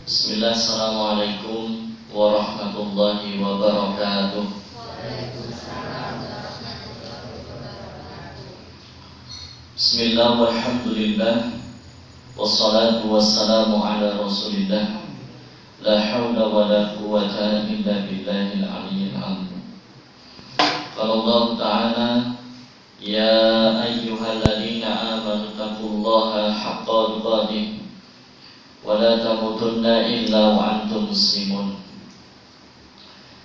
Bismillah, assalamualaikum warahmatullahi wabarakatuh. Bismillah, walhamdulillah, wassalatu wassalamu ala rasulillah, la hawla wa la quwwata illa billahil aliyyil azim. Qala Allah Ta'ala, ya ayyuhalladzina amanu taqullaha haqqa tuqatih wa la tamutunna illa wa antum muslimun.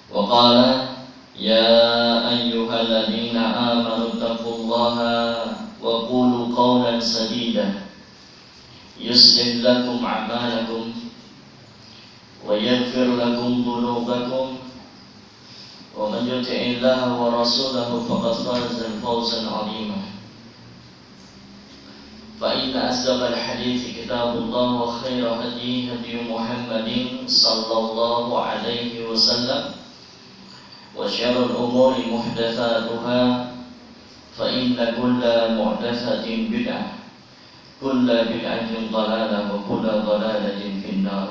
Wa qala ya ayyuhalladzina amanu taqullaha wa qulu qawlan sadida yuslih lakum a'malakum wa yaghfir lakum dhunubakum wa man yuti'illaha wa rasulahu faqad faza fawzan 'azima. فإن أصدق الحديث كتاب الله وخير هدي هدي محمد صلى الله عليه وسلم وشر الأمور محدثاتها فإن كل محدثة بدعة كل بدعة ضلالة وكل ضلالة في النار.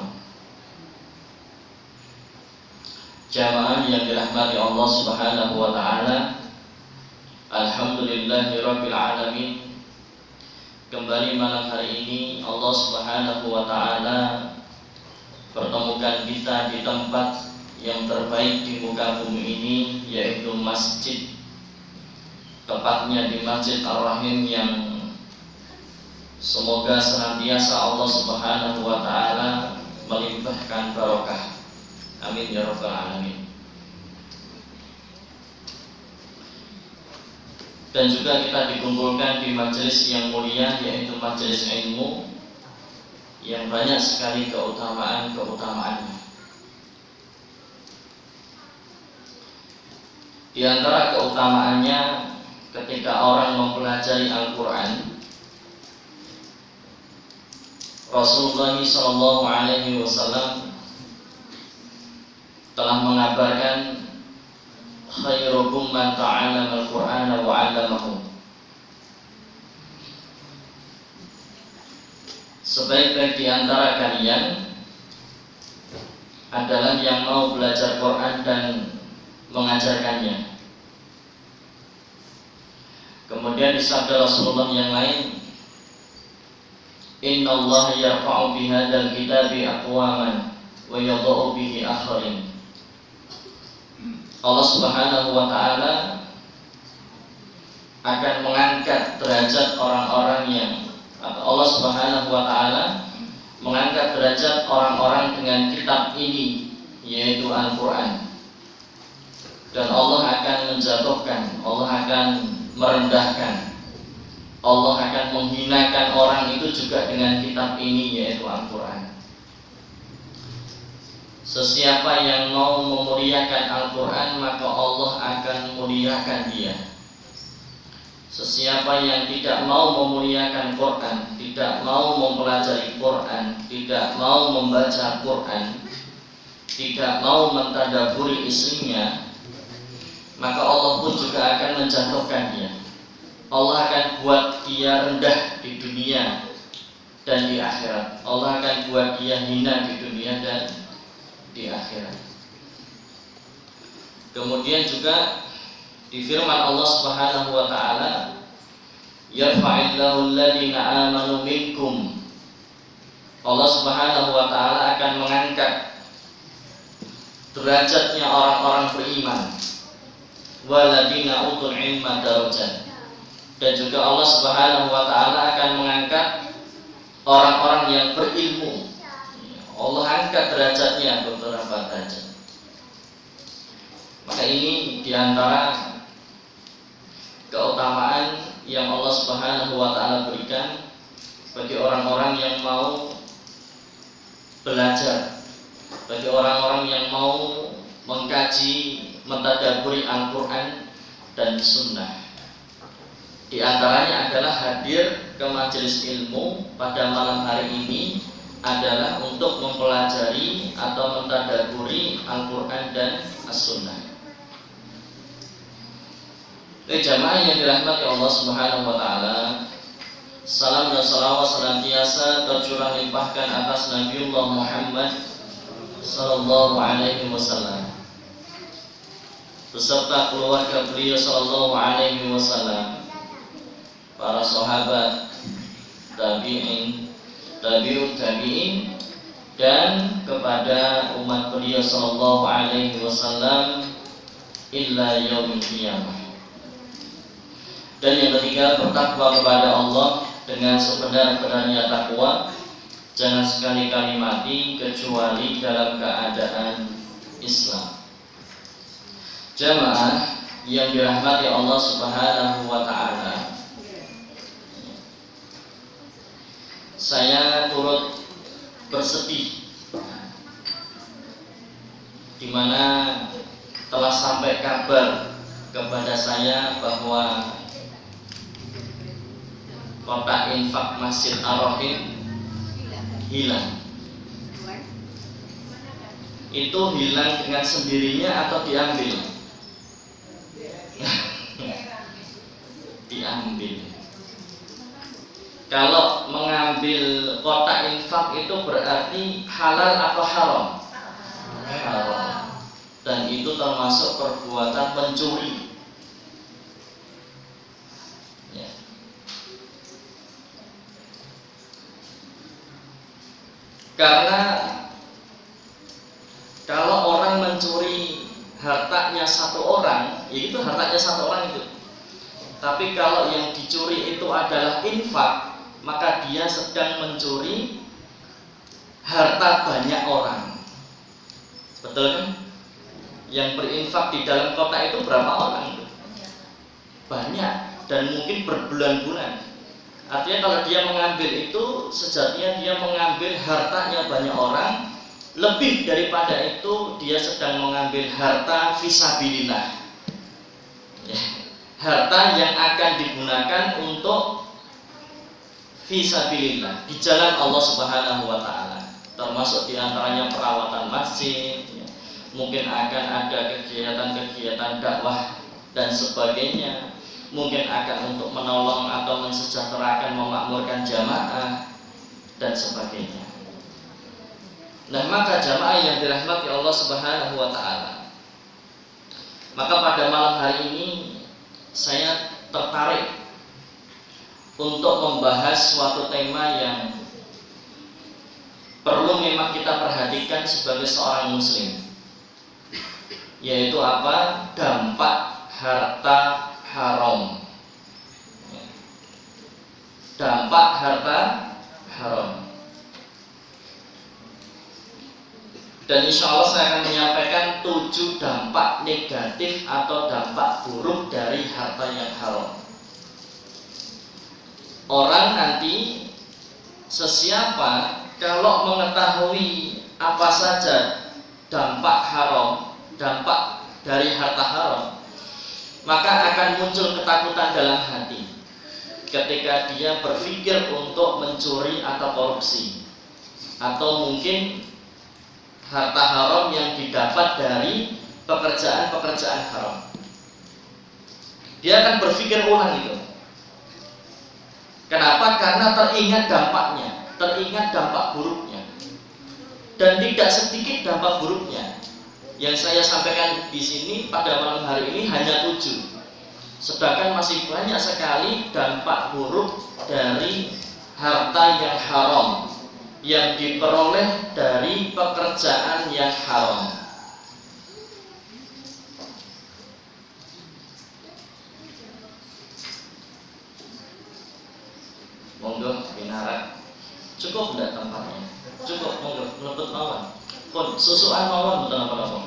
Jamaah yang dirahmati Allah Subhanahu wa taala, alhamdulillahirabbil alamin. Kembali malam hari ini Allah Subhanahu wa ta'ala pertemukan kita di tempat yang terbaik di muka bumi ini, yaitu masjid. Tepatnya di Masjid Ar-Rahim yang semoga senantiasa Allah Subhanahu wa ta'ala melimpahkan barokah. Amin ya rabbal alamin. Dan juga kita dikumpulkan di majelis yang mulia, yaitu majelis ilmu yang banyak sekali keutamaan-keutamaannya. Di antara keutamaannya, ketika orang mempelajari Al-Quran, Rasulullah SAW telah mengabarkan, khairukum man ta'allama al-Qur'ana wa 'allamahu. Sebaik-baik di antara kalian adalah yang mau belajar Quran dan mengajarkannya. Kemudian disabda Rasulullah yang lain, innallaha yarfa'u bihadzal kitabi aqwaman wa yadha'u bihi akharin. Allah Subhanahu wa ta'ala akan mengangkat derajat orang-orang yang Allah Subhanahu wa ta'ala mengangkat derajat orang-orang dengan kitab ini, yaitu Al-Quran. Dan Allah akan menjatuhkan, Allah akan merendahkan, Allah akan menghinakan orang itu juga dengan kitab ini, yaitu Al-Quran. Sesiapa yang mau memuliakan Al-Quran, maka Allah akan memuliakan dia. Sesiapa yang tidak mau memuliakan Quran, tidak mau mempelajari Quran, tidak mau membaca Quran, tidak mau mentadaburi isinya, maka Allah pun juga akan menjatuhkan dia. Allah akan buat dia rendah di dunia dan di akhirat. Allah akan buat dia hina di dunia dan di akhirat. Kemudian juga di firman Allah Subhanahu wa ta'ala, yarfa'illahu alladhina amanu minkum. Allah Subhanahu wa ta'ala akan mengangkat derajatnya orang-orang beriman, waladina utul ilma darajat. Dan juga Allah Subhanahu wa ta'ala akan mengangkat orang-orang yang berilmu. Allah angkat derajatnya beberapa derajat. Maka ini diantara keutamaan yang Allah Subhanahu wa ta'ala berikan bagi orang-orang yang mau belajar, bagi orang-orang yang mau mengkaji, mentadaburi Al-Quran dan Sunnah. Di antaranya adalah hadir ke majelis ilmu pada malam hari ini adalah untuk mempelajari atau mentadaburi Al-Quran dan As-Sunnah. Jamaah yang dirahmati Allah Subhanahu wa ta'ala, Salam dan salawat senantiasa tercurah limpahkan atas Nabiullah Muhammad sallallahu alaihi wasallam beserta keluarga beliau sallallahu alaihi wasallam, para sahabat, tabi'in, tabi'ut tabi'in, dan kepada umat beliau sallallahu alaihi wasallam illa yaumil qiyamah. Dan yang ketiga, bertakwa kepada Allah dengan sebenar-benarnya takwa, jangan sekali-kali mati kecuali dalam keadaan Islam. Jamaah yang dirahmati Allah Subhanahu wa ta'ala, saya turut bersedih di mana telah sampai kabar kepada saya bahwa kotak infak Masjid Ar-Rahim hilang. Itu hilang dengan sendirinya atau diambil? Diambil. Kalau mengambil kotak infak itu berarti halal atau haram? Haram. Dan itu termasuk perbuatan mencuri. Karena kalau orang mencuri hartanya satu orang, ya itu hartanya satu orang itu. Tapi kalau yang dicuri itu adalah infak, maka dia sedang mencuri harta banyak orang. Betul kan? Yang berinfak di dalam kota itu berapa orang itu? Banyak, dan mungkin berbulan-bulan. Artinya kalau dia mengambil itu, sejatinya dia mengambil hartanya banyak orang. Lebih daripada itu, dia sedang mengambil harta fisabilillah, ya, harta yang akan digunakan untuk fisabilillah di jalan Allah Subhanahu wa ta'ala. Termasuk diantaranya perawatan masjid, ya. Mungkin akan ada kegiatan-kegiatan dakwah dan sebagainya. Mungkin akan untuk menolong atau mensejahterakan, memakmurkan jamaah dan sebagainya. Nah, maka jamaah yang dirahmati Allah Subhanahu wa ta'ala, maka pada malam hari ini saya tertarik untuk membahas suatu tema yang perlu memang kita perhatikan sebagai seorang muslim, yaitu apa? Dampak harta haram. Dampak harta haram. Dan insya Allah saya akan menyampaikan 7 dampak negatif atau dampak buruk dari harta yang haram. Orang nanti sesiapa kalau mengetahui apa saja dampak haram, dampak dari harta haram, maka akan muncul ketakutan dalam hati ketika dia berpikir untuk mencuri atau korupsi, atau mungkin harta haram yang didapat dari pekerjaan-pekerjaan haram. Dia akan berpikir ulang itu. Kenapa? Karena teringat dampaknya, teringat dampak buruknya. Dan tidak sedikit dampak buruknya. Yang saya sampaikan di sini pada malam hari ini hanya 7. Sedangkan masih banyak sekali dampak buruk dari harta yang haram yang diperoleh dari pekerjaan yang haram. Monggo binarak. Cukup enggak tempatnya? Cukup, monggo mlebet mawon. Pun susukan mawon mboten apa-apa.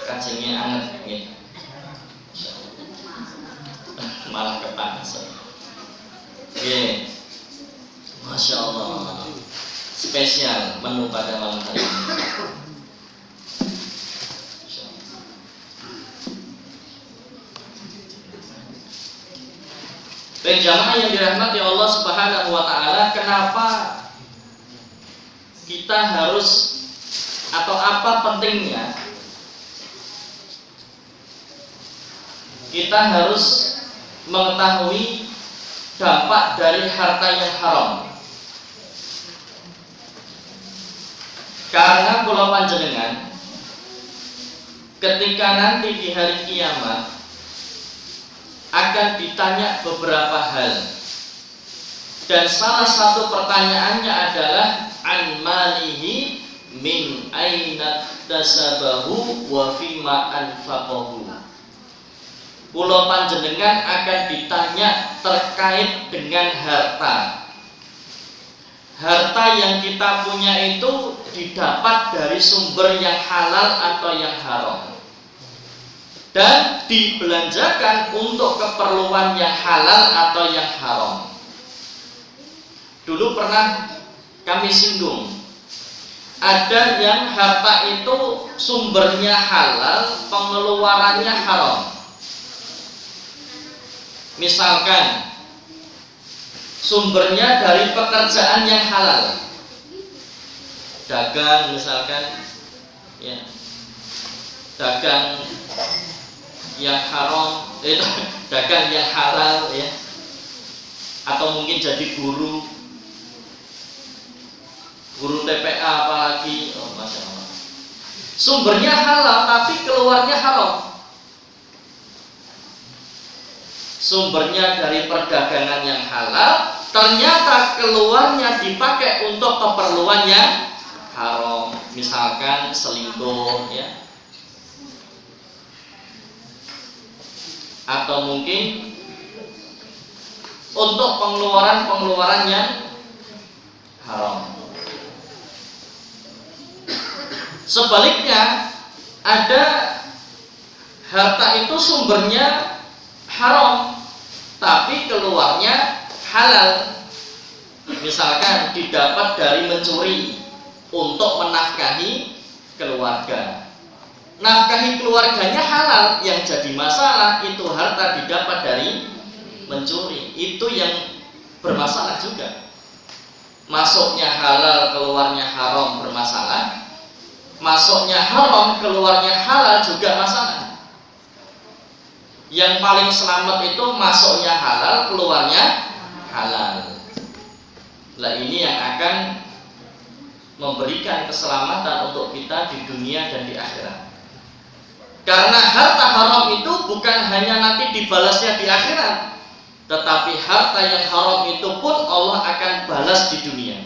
Kacengnya anget nggih. Malah kepanasan. Nggih. Masya Allah. Spesial menu pada malam hari ini. Baik jamaah yang dirahmati Allah Subhanahu wa ta'ala, kenapa kita harus, atau apa pentingnya kita harus mengetahui dampak dari harta yang haram. Karena kula panjenengan ketika nanti di hari kiamat akan ditanya beberapa hal, dan salah satu pertanyaannya adalah an malihi min aina tasabahu wa fima anfaqahu. Kula panjenengan akan ditanya terkait dengan harta. Harta yang kita punya itu didapat dari sumber yang halal atau yang haram, dan dibelanjakan untuk keperluan yang halal atau yang haram. Dulu pernah kami singgung, ada yang harta itu sumbernya halal, pengeluarannya haram. Misalkan sumbernya dari pekerjaan yang halal, dagang misalkan, ya, dagang yang haram, dagang yang halal, ya, atau mungkin jadi guru TPA apalagi, masya Allah. Sumbernya halal tapi keluarnya haram. Sumbernya dari perdagangan yang halal, ternyata keluarnya dipakai untuk keperluan yang haram, misalkan selingkuh, ya, atau mungkin untuk pengeluaran yang haram. Sebaliknya, ada harta itu sumbernya haram tapi keluarnya halal. Misalkan didapat dari mencuri untuk menafkahi keluarga. Nafkahi keluarganya halal, yang jadi masalah itu harta didapat dari mencuri. Itu yang bermasalah juga. Masuknya halal, keluarnya haram bermasalah. Masuknya haram, keluarnya halal juga masalah. Yang paling selamat itu masuknya halal, keluarnya halal. Nah, ini yang akan memberikan keselamatan untuk kita di dunia dan di akhirat. Karena harta haram itu bukan hanya nanti dibalasnya di akhirat, tetapi harta yang haram itu pun Allah akan balas di dunia.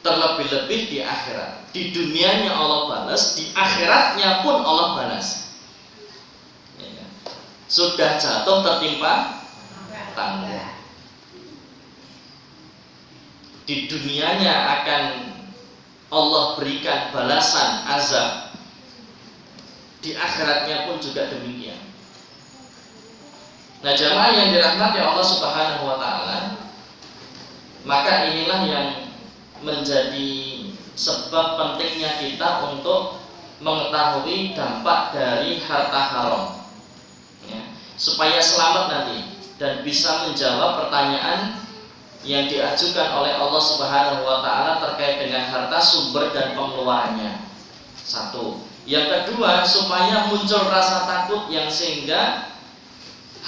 Terlebih-lebih di akhirat. Di dunianya Allah balas, di akhiratnya pun Allah balas. Sudah jatuh tertimpa tangga. Di dunianya akan Allah berikan balasan azab, di akhiratnya pun juga demikian. Nah, jamaah yang dirahmati Allah Subhanahu wa taala, maka inilah yang menjadi sebab pentingnya kita untuk mengetahui dampak dari harta haram, ya, supaya selamat nanti dan bisa menjawab pertanyaan yang diajukan oleh Allah Subhanahu wa taala terkait dengan harta, sumber dan pengeluarannya. Satu. Yang kedua, supaya muncul rasa takut yang sehingga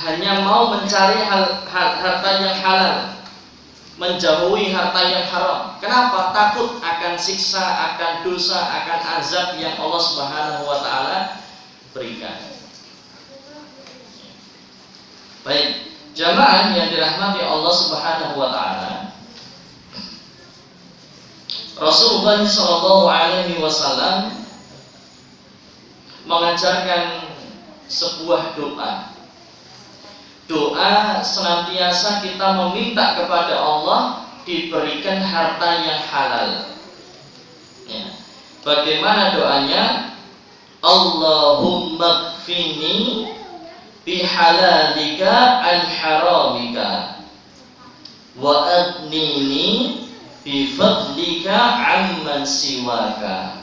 hanya mau mencari harta yang halal, menjauhi harta yang haram. Kenapa? Takut akan siksa, akan dosa, akan azab yang Allah Subhanahu wa taala berikan. Baik, jamaah yang dirahmati Allah Subhanahu wa taala, Rasulullah sallallahu alaihi wasallam mengajarkan sebuah doa. Doa senantiasa kita meminta kepada Allah diberikan harta yang halal. Ya. Bagaimana doanya? Allahumma kfini bihalalika an haramika wa aghnini bifadlika amman siwaka.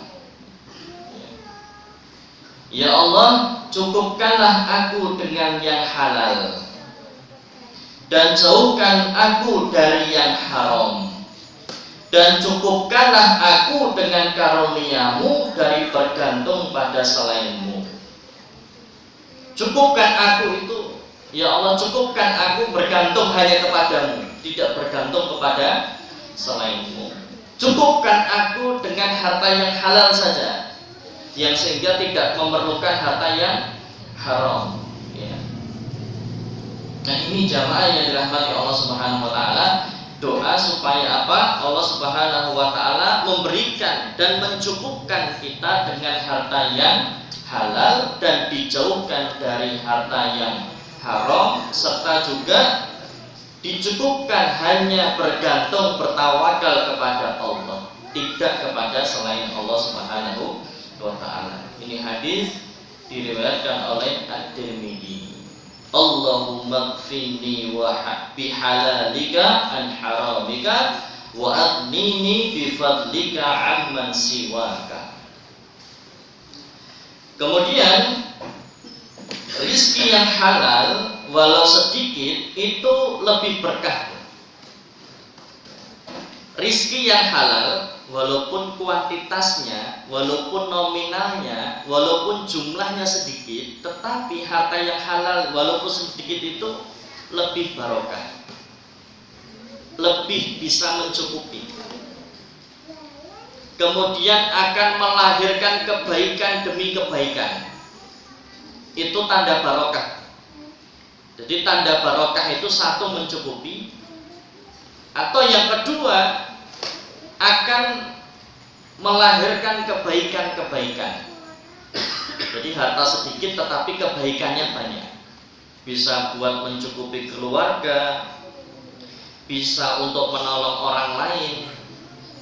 Ya Allah, cukupkanlah aku dengan yang halal dan jauhkan aku dari yang haram, dan cukupkanlah aku dengan karunia-Mu dari bergantung pada selain-Mu. Cukupkan aku itu Ya Allah, cukupkan aku bergantung hanya kepadamu, tidak bergantung kepada selainmu. Cukupkan aku dengan harta yang halal saja, yang sehingga tidak memerlukan harta yang haram. Ya. Nah, ini jamaah yang dirahmati Allah Subhanahu wa taala, doa supaya apa? Allah Subhanahu wa taala memberikan dan mencukupkan kita dengan harta yang halal dan dijauhkan dari harta yang haram, serta juga dicukupkan hanya bergantung bertawakal kepada Allah, tidak kepada selain Allah Subhanahu wa taala. Ini hadis diriwayatkan oleh At-Tirmidzi. Allahumma kfini wa bihalalika an haramika wa aghnini bifadlika amman siwaka. Kemudian rizki yang halal walau sedikit itu lebih berkah. Rizki yang halal walaupun kuantitasnya, walaupun nominalnya, walaupun jumlahnya sedikit, tetapi harta yang halal walaupun sedikit itu lebih barokah, lebih bisa mencukupi, kemudian akan melahirkan kebaikan demi kebaikan. Itu tanda barokah. Jadi tanda barokah itu satu, mencukupi, atau yang kedua akan melahirkan kebaikan-kebaikan. Jadi harta sedikit tetapi kebaikannya banyak. Bisa buat mencukupi keluarga, bisa untuk menolong orang lain,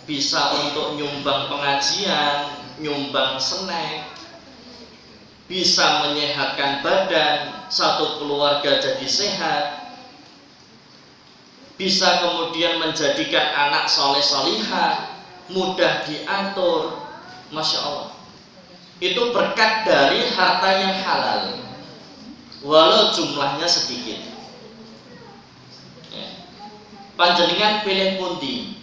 bisa untuk nyumbang pengajian, nyumbang snack, bisa menyehatkan badan, satu keluarga jadi sehat, bisa kemudian menjadikan anak soleh solihah, mudah diatur. Masya Allah, itu berkat dari harta yang halal walau jumlahnya sedikit. Ya. Panjenengan pilih pundi,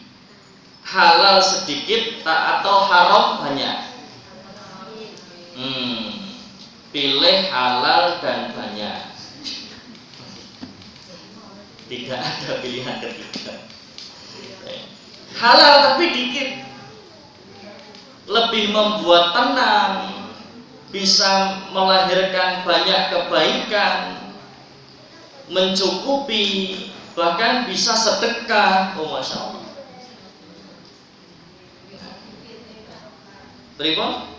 halal sedikit atau haram banyak? Pilih halal dan banyak. Tidak ada pilihan ketiga. Halal tapi dikit, lebih membuat tenang, bisa melahirkan banyak kebaikan, mencukupi, bahkan bisa sedekah. Oh, Masya Allah. Terima?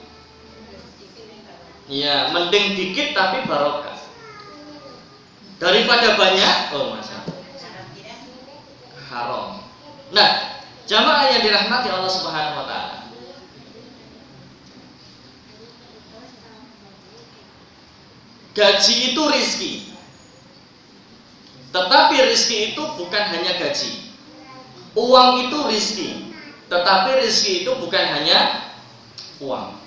Ya, mending dikit tapi barokah daripada banyak. Oh, Masya Allah, haram. Nah, jamaah yang dirahmati Allah Subhanahu wa taala, gaji itu rizki, tetapi rizki itu bukan hanya gaji. Uang itu rizki, tetapi rizki itu bukan hanya uang.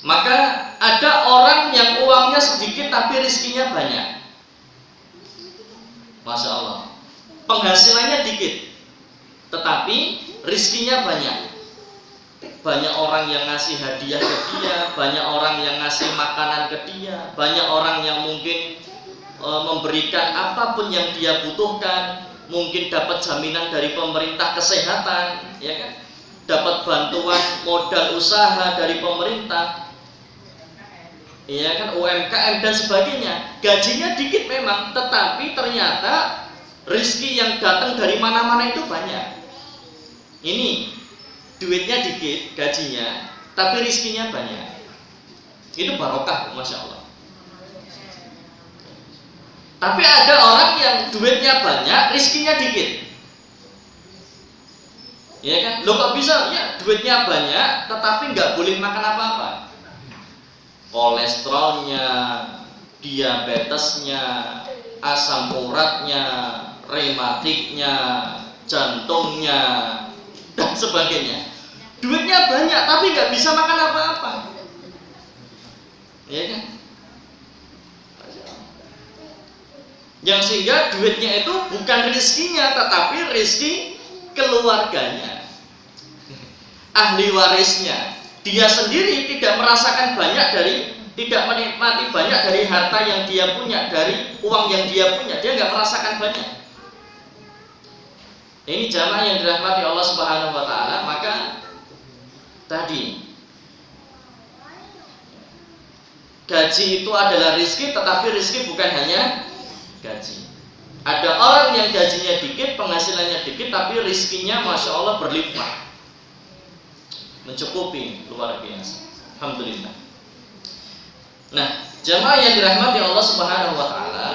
Maka ada orang yang uangnya sedikit tapi rizkinya banyak. Masya Allah, penghasilannya dikit tetapi rizkinya banyak. Banyak orang yang ngasih hadiah ke dia, banyak orang yang ngasih makanan ke dia, banyak orang yang mungkin memberikan apapun yang dia butuhkan. Mungkin dapat jaminan dari pemerintah kesehatan, ya kan? Dapat bantuan modal usaha dari pemerintah, ya kan, UMKM dan sebagainya. Gajinya dikit memang, tetapi ternyata rezeki yang datang dari mana-mana itu banyak. Ini duitnya dikit, gajinya, tapi rezekinya banyak. Itu barokah, Masya Allah. Tapi ada orang yang duitnya banyak, rezekinya dikit. Ya kan? Loh, kok bisa? Ya, duitnya banyak, tetapi nggak boleh makan apa-apa. Kolesterolnya, diabetesnya, asam uratnya, rematiknya, jantungnya, dan sebagainya. Duitnya banyak tapi nggak bisa makan apa-apa. Ya kan? Yang sehingga duitnya itu bukan rezekinya tetapi rezeki keluarganya, ahli warisnya. Dia sendiri tidak merasakan banyak dari tidak menikmati banyak dari harta yang dia punya, dari uang yang dia punya, dia nggak merasakan banyak. Ini jamaah yang dirahmati Allah Subhanahu wa taala. Maka tadi gaji itu adalah rizki, tetapi rizki bukan hanya gaji. Ada orang yang gajinya dikit, penghasilannya dikit, tapi rizkinya Masya Allah berlimpah, mencukupi, luar biasa. Alhamdulillah. Nah, jamaah yang dirahmati Allah Subhanahu wa taala,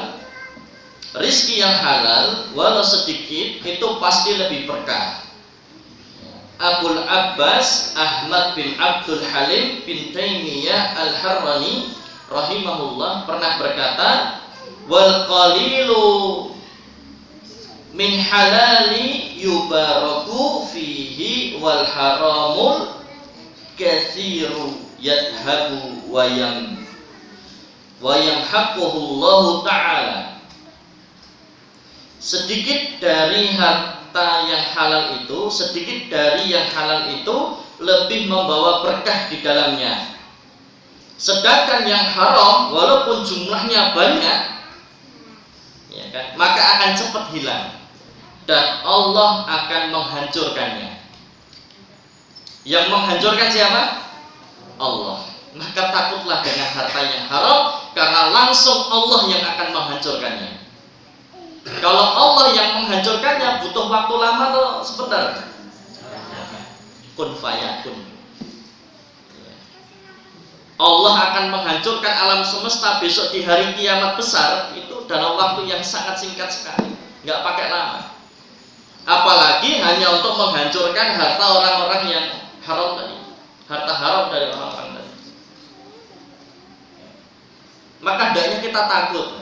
rizki yang halal walau sedikit itu pasti lebih berkah. Abul Abbas Ahmad bin Abdul Halim bin Taimiyah Al-Harrani rahimahullah pernah berkata, wal qalilu min halali yubaraku fihi wal haramul katsiru yadhabu wa yamhaquhullahu ta'ala. Sedikit dari harta yang halal itu, sedikit dari yang halal itu lebih membawa berkah di dalamnya. Sedangkan yang haram walaupun jumlahnya banyak, ya kan, maka akan cepat hilang dan Allah akan menghancurkannya. Yang menghancurkan siapa? Allah. Maka takutlah dengan harta yang haram, karena langsung Allah yang akan menghancurkannya. Kalau Allah yang menghancurkannya butuh waktu lama atau sebentar? Kun fayakun. Allah akan menghancurkan alam semesta besok di hari kiamat besar itu dalam waktu yang sangat singkat sekali, nggak pakai lama. Apalagi hanya untuk menghancurkan harta orang-orang yang haram tadi, harta haram dari orang-orang tadi. Maka hendaknya kita takut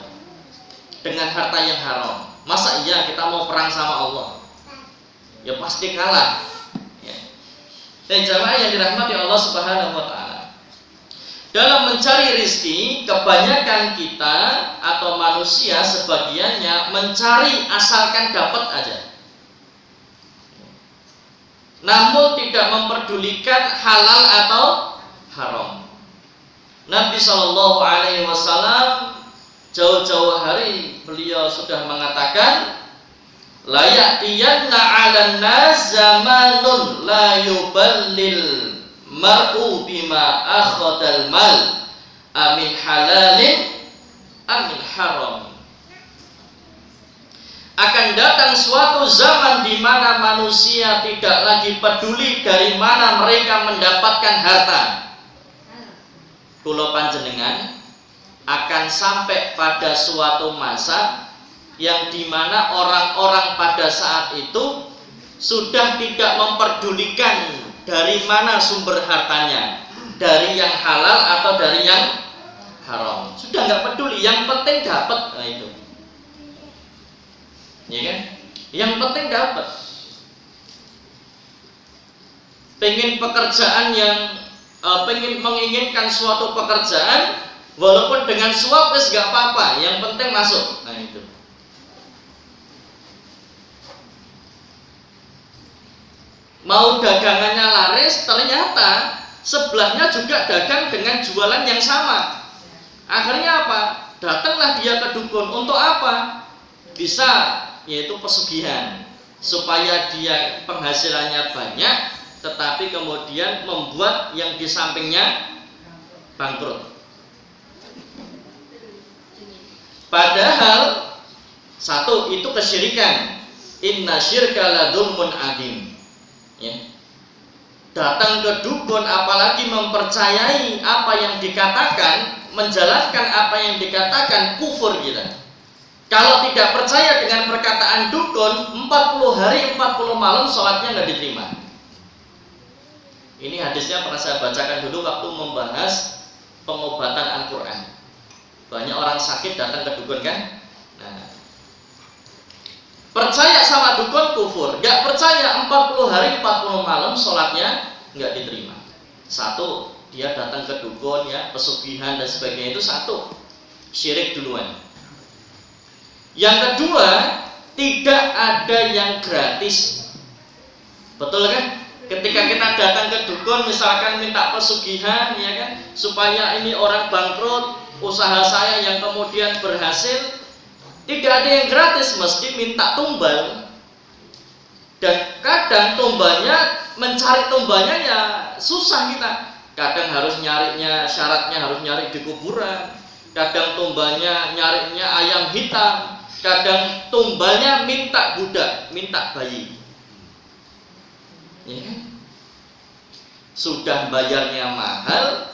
dengan harta yang haram. Masa iya kita mau perang sama Allah? Ya pasti kalah. Ya. Dan jamaah yang dirahmati Allah Subhanahu wa taala, dalam mencari rizki, kebanyakan kita atau manusia sebagiannya mencari asalkan dapat aja, namun tidak memperdulikan halal atau haram. Nabi SAW jauh-jauh hari beliau sudah mengatakan, la ya'tiyanna 'alan nas zamanun la yuballil mar'u bima akhadal mal amin halalin amin haram. Akan datang suatu zaman di mana manusia tidak lagi peduli dari mana mereka mendapatkan harta. Kula panjenengan akan sampai pada suatu masa yang dimana orang-orang pada saat itu sudah tidak memperdulikan dari mana sumber hartanya, dari yang halal atau dari yang haram. Sudah nggak peduli, yang penting dapat. Nah itu, ya kan? Yang penting dapat. Pengen pekerjaan yang pengen menginginkan suatu pekerjaan, walaupun dengan suap wis gak apa-apa, yang penting masuk. Nah itu. Mau dagangannya laris, ternyata sebelahnya juga dagang dengan jualan yang sama. Akhirnya apa? Datanglah dia ke dukun. Untuk apa? Bisa, yaitu pesugihan, supaya dia penghasilannya banyak, tetapi kemudian membuat yang di sampingnya bangkrut. Padahal satu itu kesyirikan. Inna syirka la dzulmun adzim. Ya. Datang ke dukun apalagi mempercayai apa yang dikatakan, menjalankan apa yang dikatakan, kufur kita. Kalau tidak percaya dengan perkataan dukun, 40 hari 40 malam sholatnya nggak diterima. Ini hadisnya pernah saya bacakan dulu waktu membahas pengobatan Al-Quran. Banyak orang sakit datang ke dukun kan? Nah, percaya sama dukun kufur, gak percaya 40 hari 40 malam sholatnya gak diterima. Satu, dia datang ke dukun ya, pesugihan dan sebagainya, itu satu, syirik duluan. Yang kedua, tidak ada yang gratis. Betul kan? Ketika kita datang ke dukun misalkan minta pesugihan ya kan, supaya ini orang bangkrut, usaha saya yang kemudian berhasil, tidak ada yang gratis, mesti minta tumbal. Dan kadang tumbalnya, mencari tumbalnya ya susah kita. Kadang harus nyarinya, syaratnya harus nyari di kuburan. Kadang tumbalnya nyarinya ayam hitam. Kadang tumbalnya minta budak, minta bayi. Ya kan? Sudah bayarnya mahal,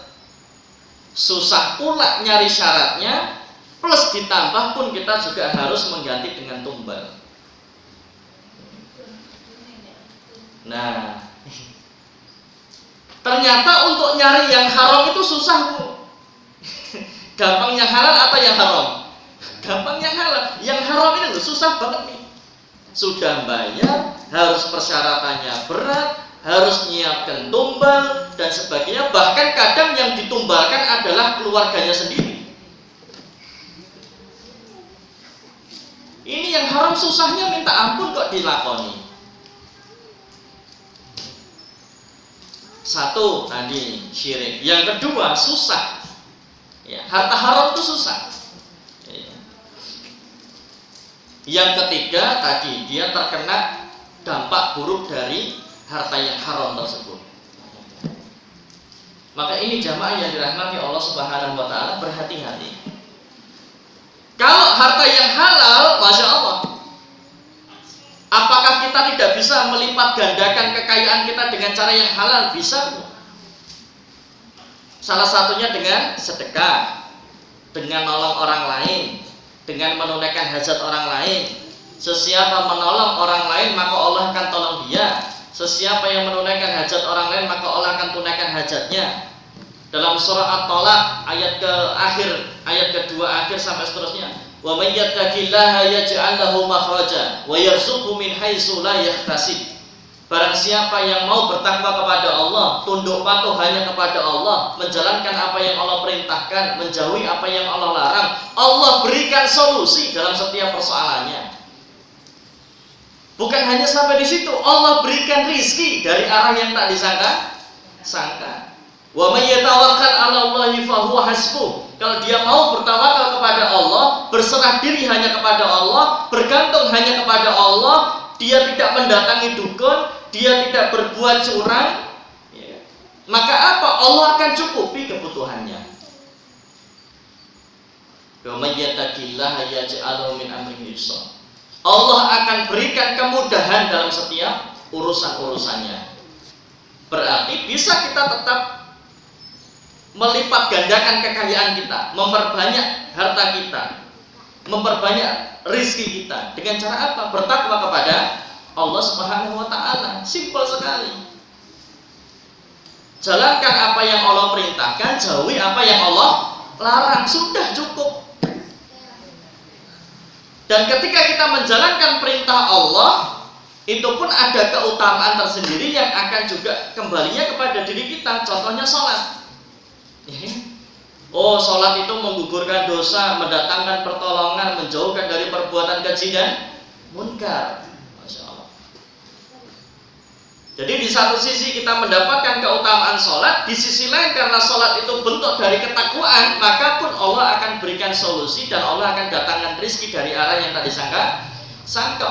susah pula nyari syaratnya, plus ditambah pun kita juga harus mengganti dengan tumbal. Nah, ternyata untuk nyari yang haram itu susah, Bu. Gampang yang halal atau yang haram? Gampang yang halal. Yang haram ini loh, susah banget nih. Sudah bayar, harus persyaratannya berat, harus nyiapkan tumbal dan sebagainya. Bahkan kadang yang ditumbalkan adalah keluarganya sendiri. Ini yang haram susahnya minta ampun kok dilakoni. Satu tadi syirik. Yang kedua susah. Ya, harta haram itu susah. Yang ketiga tadi dia terkena dampak buruk dari harta yang haram tersebut. Maka ini jamaah yang dirahmati Allah Subhanahu wa taala, berhati-hati. Kalau harta yang halal, Masya Allah, apakah kita tidak bisa melipat gandakan kekayaan kita dengan cara yang halal? Bisa. Salah satunya dengan sedekah, dengan nolong orang lain, dengan menunaikan hajat orang lain. Sesiapa menolong orang lain maka Allah akan tolong dia. Sesiapa yang menunaikan hajat orang lain maka Allah akan tunaikan hajatnya. Dalam surah At-Talaq ayat ke akhir, ayat kedua akhir sampai seterusnya. Wa may yattaqillaha yaj'al lahu makhraja wa yarzuqhu min haitsu la yahtasib. Barang siapa yang mau bertakwa kepada Allah, tunduk patuh hanya kepada Allah, menjalankan apa yang Allah perintahkan, menjauhi apa yang Allah larang, Allah berikan solusi dalam setiap persoalannya. Bukan hanya sampai di situ, Allah berikan rizki dari arah yang tak disangka. Wa may yatawakkal 'ala Allahi fa huwa hasbuh. Kalau dia mau bertawakal kepada Allah, berserah diri hanya kepada Allah, bergantung hanya kepada Allah, dia tidak mendatangi dukun, dia tidak berbuat curang, ya, maka apa? Allah akan cukupi kebutuhannya. Allah akan berikan kemudahan dalam setiap urusan-urusannya. Berarti bisa kita tetap melipat gandakan kekayaan kita, memperbanyak harta kita, memperbanyak rizki kita. Dengan cara apa? Bertakwa kepada Allah Subhanahu wa ta'ala. Simpel sekali. Jalankan apa yang Allah perintahkan, jauhi apa yang Allah larang. Sudah cukup. Dan ketika kita menjalankan perintah Allah, itu pun ada keutamaan tersendiri yang akan juga kembalinya kepada diri kita. Contohnya sholat. Oh, sholat itu menggugurkan dosa, mendatangkan pertolongan, menjauhkan dari perbuatan keji dan munkar. Masya Allah. Jadi di satu sisi kita mendapatkan keutamaan sholat, di sisi lain karena sholat itu bentuk dari ketakwaan, maka pun Allah akan berikan solusi dan Allah akan datangkan rizki dari arah yang tak disangka.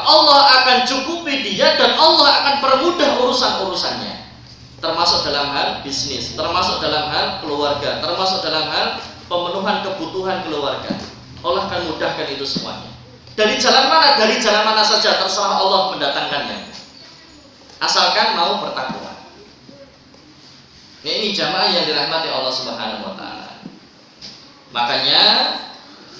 Allah akan cukupi dia dan Allah akan permudah urusan-urusannya. Termasuk dalam hal bisnis, termasuk dalam hal keluarga, termasuk dalam hal pemenuhan kebutuhan keluarga. Allah akan mudahkan itu semuanya. Dari jalan mana? Dari jalan mana saja, terserah Allah mendatangkannya. Asalkan mau bertakwa. Ini jamaah yang dirahmati Allah Subhanahu wa ta'ala. Makanya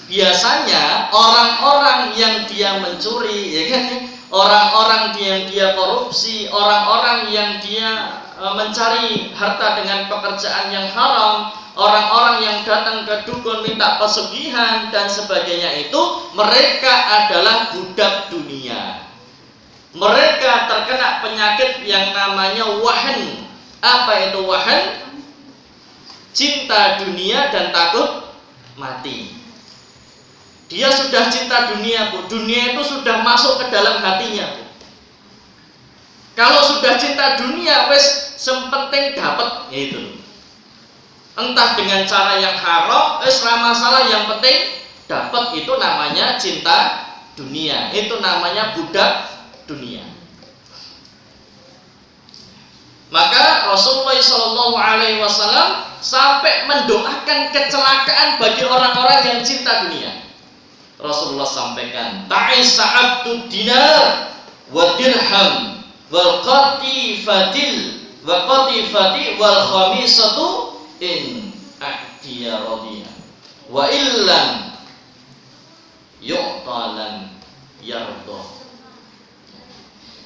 biasanya orang-orang yang dia mencuri, ya kan, orang-orang yang dia korupsi, orang-orang yang dia mencari harta dengan pekerjaan yang haram, orang-orang yang datang ke dukun minta pesugihan dan sebagainya, itu mereka adalah budak dunia. Mereka terkena penyakit yang namanya wahan. Apa itu wahan? Cinta dunia dan takut mati. Dia sudah cinta dunia, Bu. Dunia itu sudah masuk ke dalam hatinya, Bu. Kalau sudah cinta dunia, wes sepenting dapat, gitu. Entah dengan cara yang haram, wes masalah, yang penting dapat. Itu namanya cinta dunia. Itu namanya budak dunia. Maka Rasulullah SAW sampai mendoakan kecelakaan bagi orang-orang yang cinta dunia. Rasulullah sampaikan, ta'isa abdud dinar wa dirham wal qatifati wal khamisatu in ahdiya radiyah wa illam yu'talan yardo.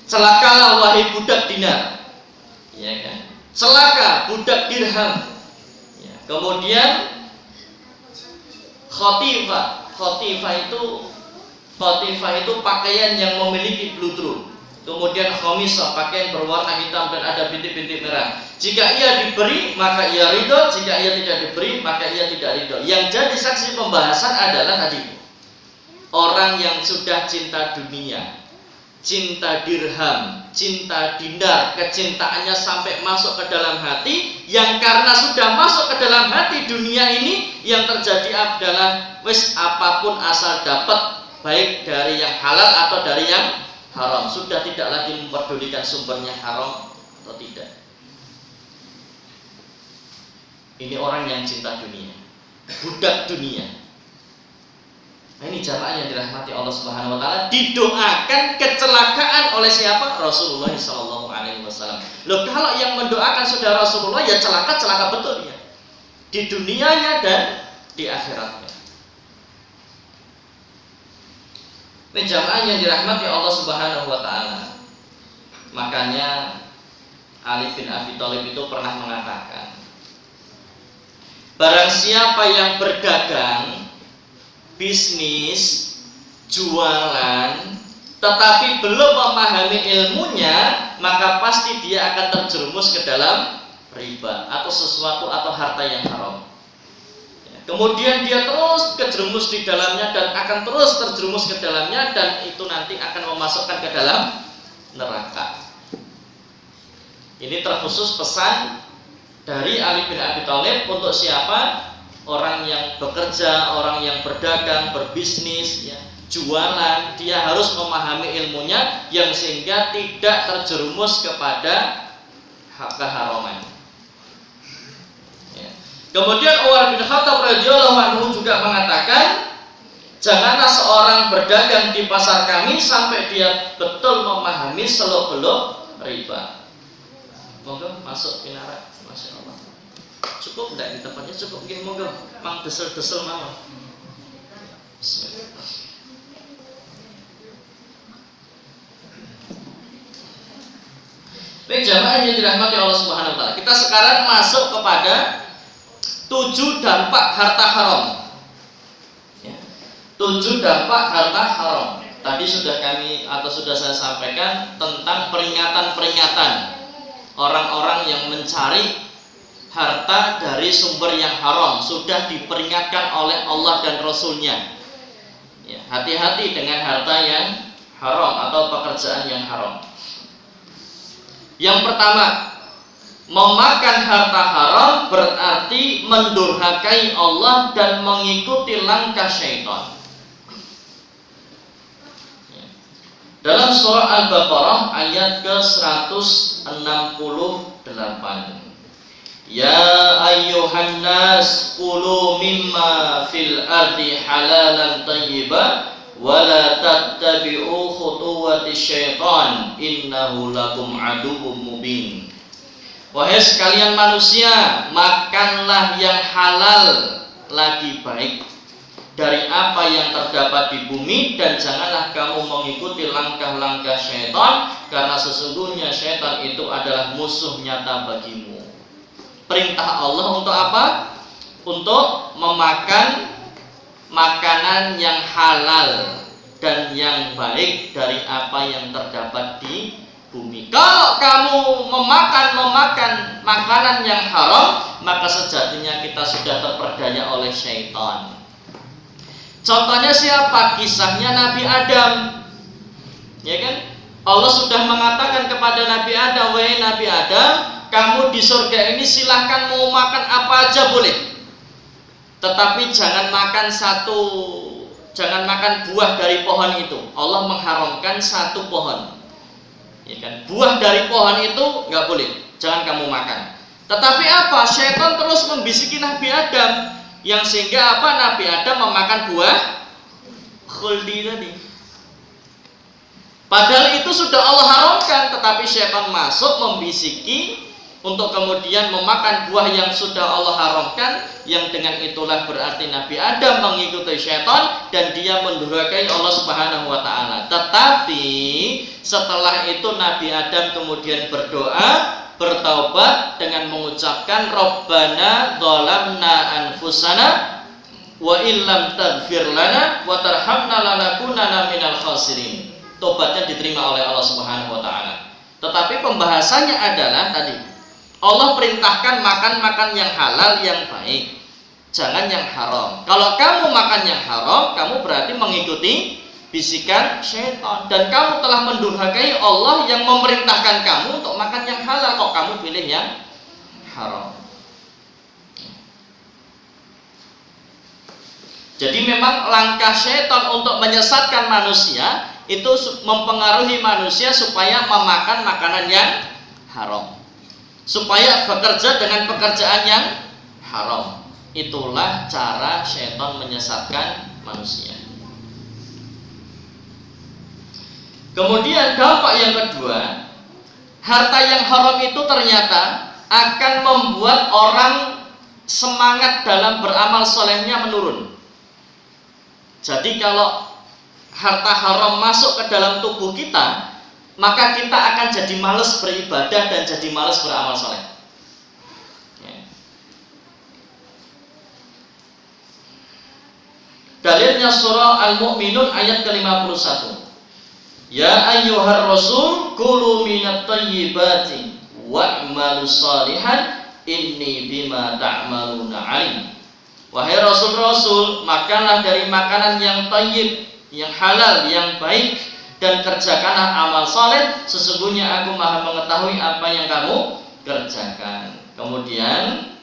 Celakalah wahai budak dinar, ya kan? Celaka budak dirham. Ya. Kemudian khotifah itu pakaian yang memiliki bludru. Kemudian khamisah, pakaian berwarna hitam dan ada bintik-bintik merah. Jika ia diberi maka ia ridho, jika ia tidak diberi maka ia tidak ridho. Yang jadi saksi pembahasan adalah tadi orang yang sudah cinta dunia, cinta dirham, cinta dinar, kecintaannya sampai masuk ke dalam hati, yang karena sudah masuk ke dalam hati dunia ini, yang terjadi adalah wis apapun asal dapat, baik dari yang halal atau dari yang haram, sudah tidak lagi memperdulikan sumbernya haram atau tidak. Ini orang yang cinta dunia, budak dunia. Nah, ini jamaah yang dirahmati Allah Subhanahu wa taala, didoakan kecelakaan oleh siapa? Rasulullah SAW. Loh, kalau yang mendoakan saudara Rasulullah ya celaka betul ya. Di dunianya dan di akhiratnya. Ini jamaah yang dirahmati Allah Subhanahu wa taala. Makanya Ali bin Abi Thalib itu pernah mengatakan, barang siapa yang berdagang, bisnis, jualan, tetapi belum memahami ilmunya, maka pasti dia akan terjerumus ke dalam riba atau sesuatu atau harta yang haram. Kemudian dia terus kejerumus di dalamnya dan akan terus terjerumus ke dalamnya, dan itu nanti akan memasukkan ke dalam neraka. Ini terkhusus pesan dari Ali bin Abi Thalib untuk siapa? Orang yang bekerja, orang yang berdagang, berbisnis, ya, jualan, dia harus memahami ilmunya yang sehingga tidak terjerumus kepada keharaman. Kemudian Umar bin Khattab radhiyallahu anhu juga mengatakan, janganlah seorang berdagang di pasar kami sampai dia betul memahami seluk-beluk riba. Monggo masuk pinara, masya Allah. Cukup enggak di tempatnya? Cukup nggih, monggo. Mang desel-desel mawon. Bismillah. Baik jamaah yang dirahmati Allah Subhanahu wa taala. Kita sekarang masuk kepada 7 dampak harta haram. Ya. 7 dampak harta haram. Tadi sudah saya sampaikan tentang peringatan-peringatan orang-orang yang mencari harta dari sumber yang haram. Sudah diperingatkan oleh Allah dan Rasulnya. Ya, hati-hati dengan harta yang haram atau pekerjaan yang haram. Yang pertama, memakan harta haram berarti mendurhakai Allah dan mengikuti langkah syaitan. Dalam surah Al-Baqarah ayat ke-168, ya ayyuhan nas kulu mimma fil ardi halalan thayyiban wala tattabi'u khutuwati syaitan innahu lakum aduwwum mubin. Wahai sekalian manusia, makanlah yang halal lagi baik dari apa yang terdapat di bumi, dan janganlah kamu mengikuti langkah-langkah syaitan, karena sesungguhnya syaitan itu adalah musuh nyata bagimu. Perintah Allah untuk apa? Untuk memakan makanan yang halal dan yang baik dari apa yang terdapat di bumi. Kalau kamu memakan makanan yang haram, maka sejatinya kita sudah terperdaya oleh syaitan. Contohnya siapa? Kisahnya Nabi Adam, ya kan? Allah sudah mengatakan kepada Nabi Adam, wahai Nabi Adam, kamu di surga ini silahkan mau makan apa aja boleh, tetapi jangan makan buah dari pohon itu. Allah mengharamkan satu pohon, ya kan? Buah dari pohon itu nggak boleh, jangan kamu makan. Tetapi apa? Syaitan terus membisiki Nabi Adam, yang sehingga apa? Nabi Adam memakan buah khuldi tadi. Padahal itu sudah Allah haramkan, tetapi syaitan masuk membisiki untuk kemudian memakan buah yang sudah Allah haramkan, yang dengan itulah berarti Nabi Adam mengikuti syaitan dan dia mendurhakai Allah Subhanahu wa taala. Tetapi setelah itu Nabi Adam kemudian berdoa, bertaubat dengan mengucapkan Rabbana dzalamna anfusana wa illam taghfir lana wa tarhamna lanakunanna minal khasirin. Tobatnya diterima oleh Allah Subhanahu wa taala. Tetapi pembahasannya adalah tadi Allah perintahkan makan yang halal, yang baik, jangan yang haram. Kalau kamu makan yang haram, kamu berarti mengikuti bisikan syaitan, dan kamu telah mendurhakai Allah yang memerintahkan kamu untuk makan yang halal, kok kamu pilih yang haram. Jadi memang langkah syaitan untuk menyesatkan manusia itu mempengaruhi manusia supaya memakan makanan yang haram, supaya bekerja dengan pekerjaan yang haram. Itulah cara syaitan menyesatkan manusia. Kemudian dampak yang kedua, harta yang haram itu ternyata akan membuat orang semangat dalam beramal solehnya menurun. Jadi kalau harta haram masuk ke dalam tubuh kita, maka kita akan jadi malas beribadah dan jadi malas beramal soleh. Dalilnya surah Al-Mu'minun ayat ke-51. Ya ayyuhar rasul kulu minat tayyibati wa'malu salihan inni bima ta'maluna alim. Wahai rasul-rasul, makanlah dari makanan yang tayyib, yang halal, yang baik, dan kerjakanlah amal saleh, sesungguhnya aku maha mengetahui apa yang kamu kerjakan. Kemudian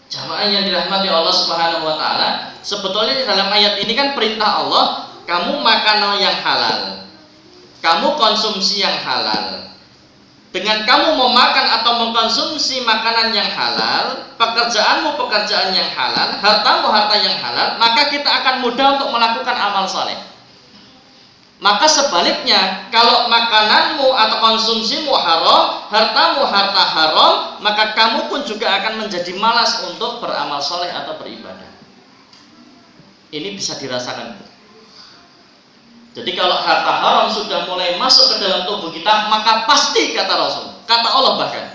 jamaah yang dirahmati Allah Subhanahu wa taala, sebetulnya dalam ayat ini kan perintah Allah, kamu makan yang halal, kamu konsumsi yang halal. Dengan kamu memakan atau mengkonsumsi makanan yang halal, pekerjaanmu pekerjaan yang halal, hartamu harta yang halal, maka kita akan mudah untuk melakukan amal saleh. Maka sebaliknya, kalau makananmu atau konsumsimu haram, hartamu harta haram, maka kamu pun juga akan menjadi malas untuk beramal saleh atau beribadah. Ini bisa dirasakan. Jadi kalau harta haram sudah mulai masuk ke dalam tubuh kita, maka pasti kata Rasul, kata Allah bahkan,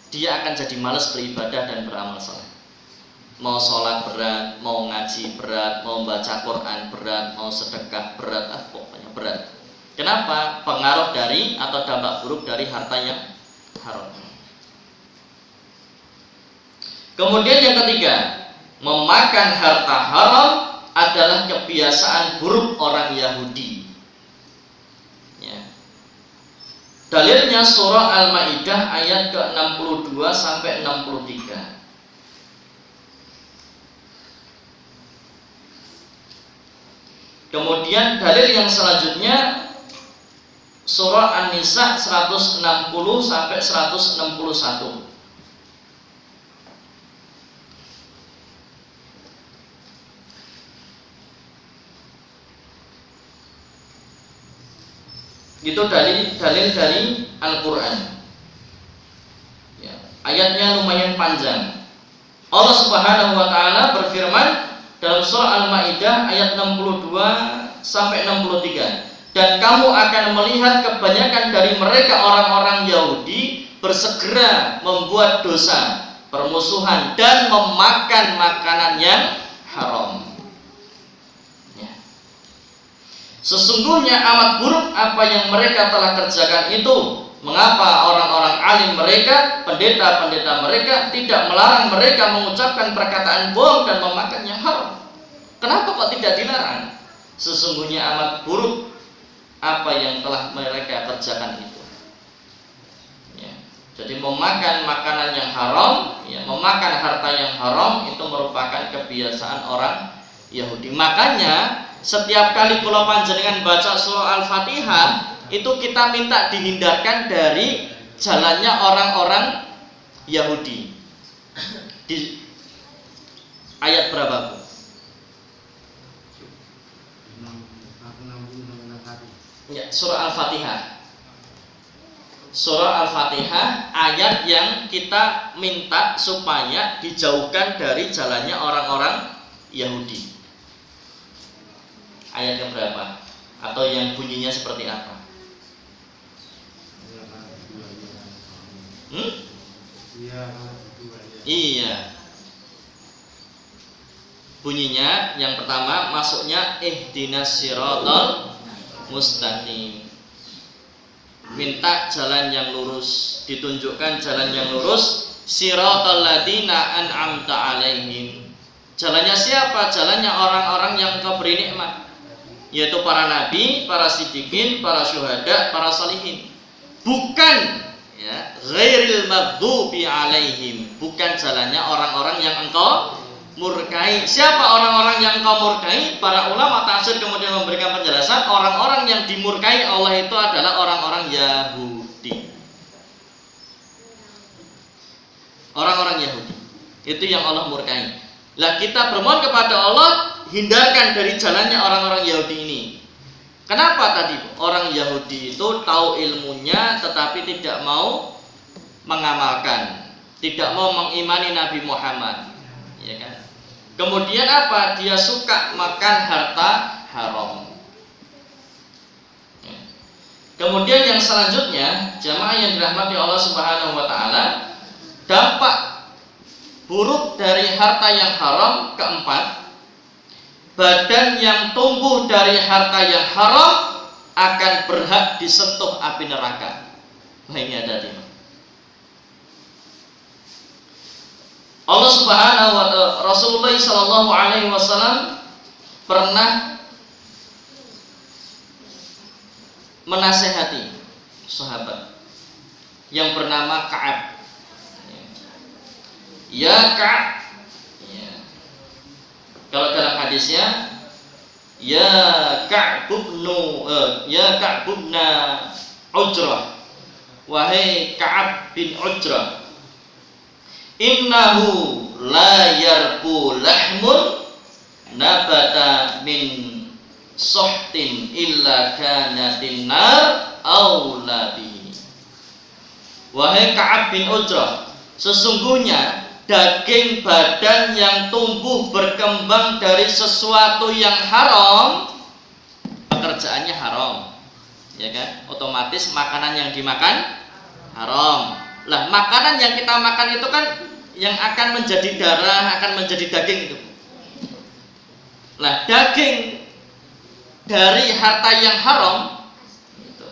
dia akan jadi malas beribadah dan beramal saleh. Mau sholat berat, mau ngaji berat, mau baca Quran berat, mau sedekah berat, pokoknya berat. Kenapa? Pengaruh dari atau dampak buruk dari harta yang haram. Kemudian yang ketiga, memakan harta haram adalah kebiasaan buruk orang Yahudi. Ya. Dalilnya surah Al-Maidah ayat ke-62 sampai 63. Kemudian dalil yang selanjutnya surah An-Nisa 160 sampai 161. Itu dalil dari Al-Quran. Ya, ayatnya lumayan panjang. Allah Subhanahu wa taala berfirman dalam surah Al-Maidah ayat 62 sampai 63. Dan kamu akan melihat kebanyakan dari mereka orang-orang Yahudi bersegera membuat dosa, permusuhan, dan memakan makanan yang haram. Sesungguhnya amat buruk apa yang mereka telah kerjakan itu. Mengapa orang-orang alim mereka, pendeta-pendeta mereka tidak melarang mereka mengucapkan perkataan bohong dan memakan yang haram? Kenapa kok tidak dilarang? Sesungguhnya amat buruk apa yang telah mereka kerjakan itu. Ya. Jadi memakan makanan yang haram, ya, memakan harta yang haram itu merupakan kebiasaan orang Yahudi. Makanya setiap kali kula panjenengan baca surah Al-Fatihah itu kita minta dihindarkan dari jalannya orang-orang Yahudi. Di ayat berapa, Bu? Ya, surah Al-Fatihah. Surah Al-Fatihah ayat yang kita minta supaya dijauhkan dari jalannya orang-orang Yahudi. Ayat yang berapa? Atau yang bunyinya seperti apa? Iya. Bunyinya yang pertama masuknya ihdinas siratal mustaqim. Minta jalan yang lurus, ditunjukkan jalan yang lurus, siratal ladzina an'amta alaihim. Jalannya siapa? Jalannya orang-orang yang Engkau beri nikmat, yaitu para nabi, para siddiqin, para syuhada, para salihin. Bukan ya, ghairil maghdubi alaihim, bukan jalannya orang-orang yang Engkau murkai. Siapa orang-orang yang Engkau murkai? Para ulama tafsir kemudian memberikan penjelasan, orang-orang yang dimurkai Allah itu adalah orang-orang Yahudi. Orang-orang Yahudi itu yang Allah murkai. Lah kita bermohon kepada Allah, hindarkan dari jalannya orang-orang Yahudi ini. Kenapa tadi orang Yahudi itu tahu ilmunya tetapi tidak mau mengamalkan, tidak mau mengimani Nabi Muhammad, ya kan? Kemudian apa? Dia suka makan harta haram. Kemudian yang selanjutnya, jamaah yang dirahmati Allah Subhanahu wa taala, dampak buruk dari harta yang haram keempat, badan yang tumbuh dari harta yang haram akan berhak disentuh api neraka. Nah, ini ada di Allah Subhanahu wa taala. Rasulullah sallallahu alaihi wasallam pernah menasehati sahabat yang bernama Ka'ab. Ya Ka'ab. Ya. Kalau dalam hadisnya, ya Ka'ab bin Ujrah. Wahai Ka'ab bin Ujrah, innahu la yarbu lahmun nabata min sohtin illa kanatin nar aula bihi. Wahai Ka'ab bin Ujrah, sesungguhnya daging badan yang tumbuh berkembang dari sesuatu yang haram, pekerjaannya haram, ya kan? Otomatis makanan yang dimakan haram. Lah makanan yang kita makan itu kan yang akan menjadi darah, akan menjadi daging itu. Lah daging dari harta yang haram itu,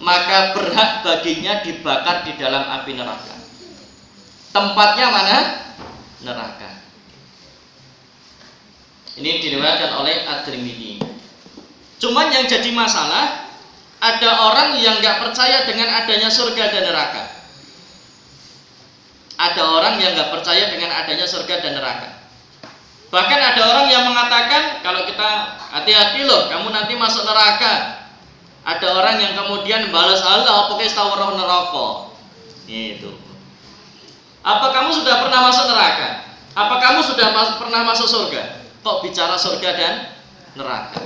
maka berhak baginya dibakar di dalam api neraka. Tempatnya mana? Neraka. Ini diriwayatkan oleh At-Tirmidzi. Cuman yang jadi masalah, ada orang yang nggak percaya dengan adanya surga dan neraka. Ada orang yang nggak percaya dengan adanya surga dan neraka. Bahkan ada orang yang mengatakan, kalau kita hati-hati loh, kamu nanti masuk neraka. Ada orang yang kemudian balas, Allah pokoknya tahu roh neraka. Itu. Apa kamu sudah pernah masuk neraka? Apa kamu sudah pernah masuk surga? Kok bicara surga dan neraka?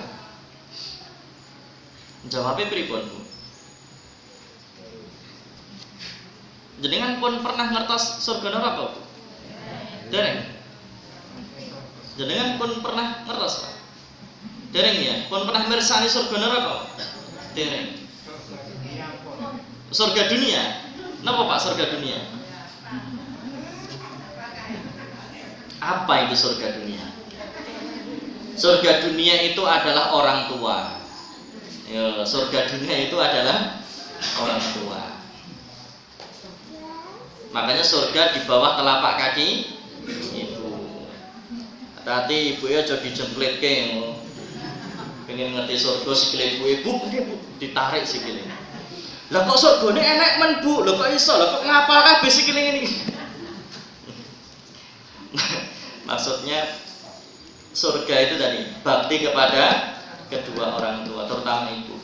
Jawabnya pripun, Bu? Jenengan pun pernah ngertos surga neraka, Bu? Dereng. Jenengan pun pernah ngertos, Pak? Dereng ya? Pun pernah mirsani surga neraka? Dereng. Surga dunia. Napa Pak surga dunia? Apa itu surga dunia? Surga dunia itu adalah orang tua. Ya, surga dunia itu adalah orang tua. Makanya surga di bawah telapak kaki ibu. Hati-hati ibu ya jadi jemplitke. Ben pengen ngerti surga sikile ibu ditarik sikile. Lah kok surgane enek men Bu? Lah kok iso? Lah kok ngapal kabeh sikile ngene iki? Maksudnya surga itu tadi bakti kepada kedua orang tua, terutama ibu.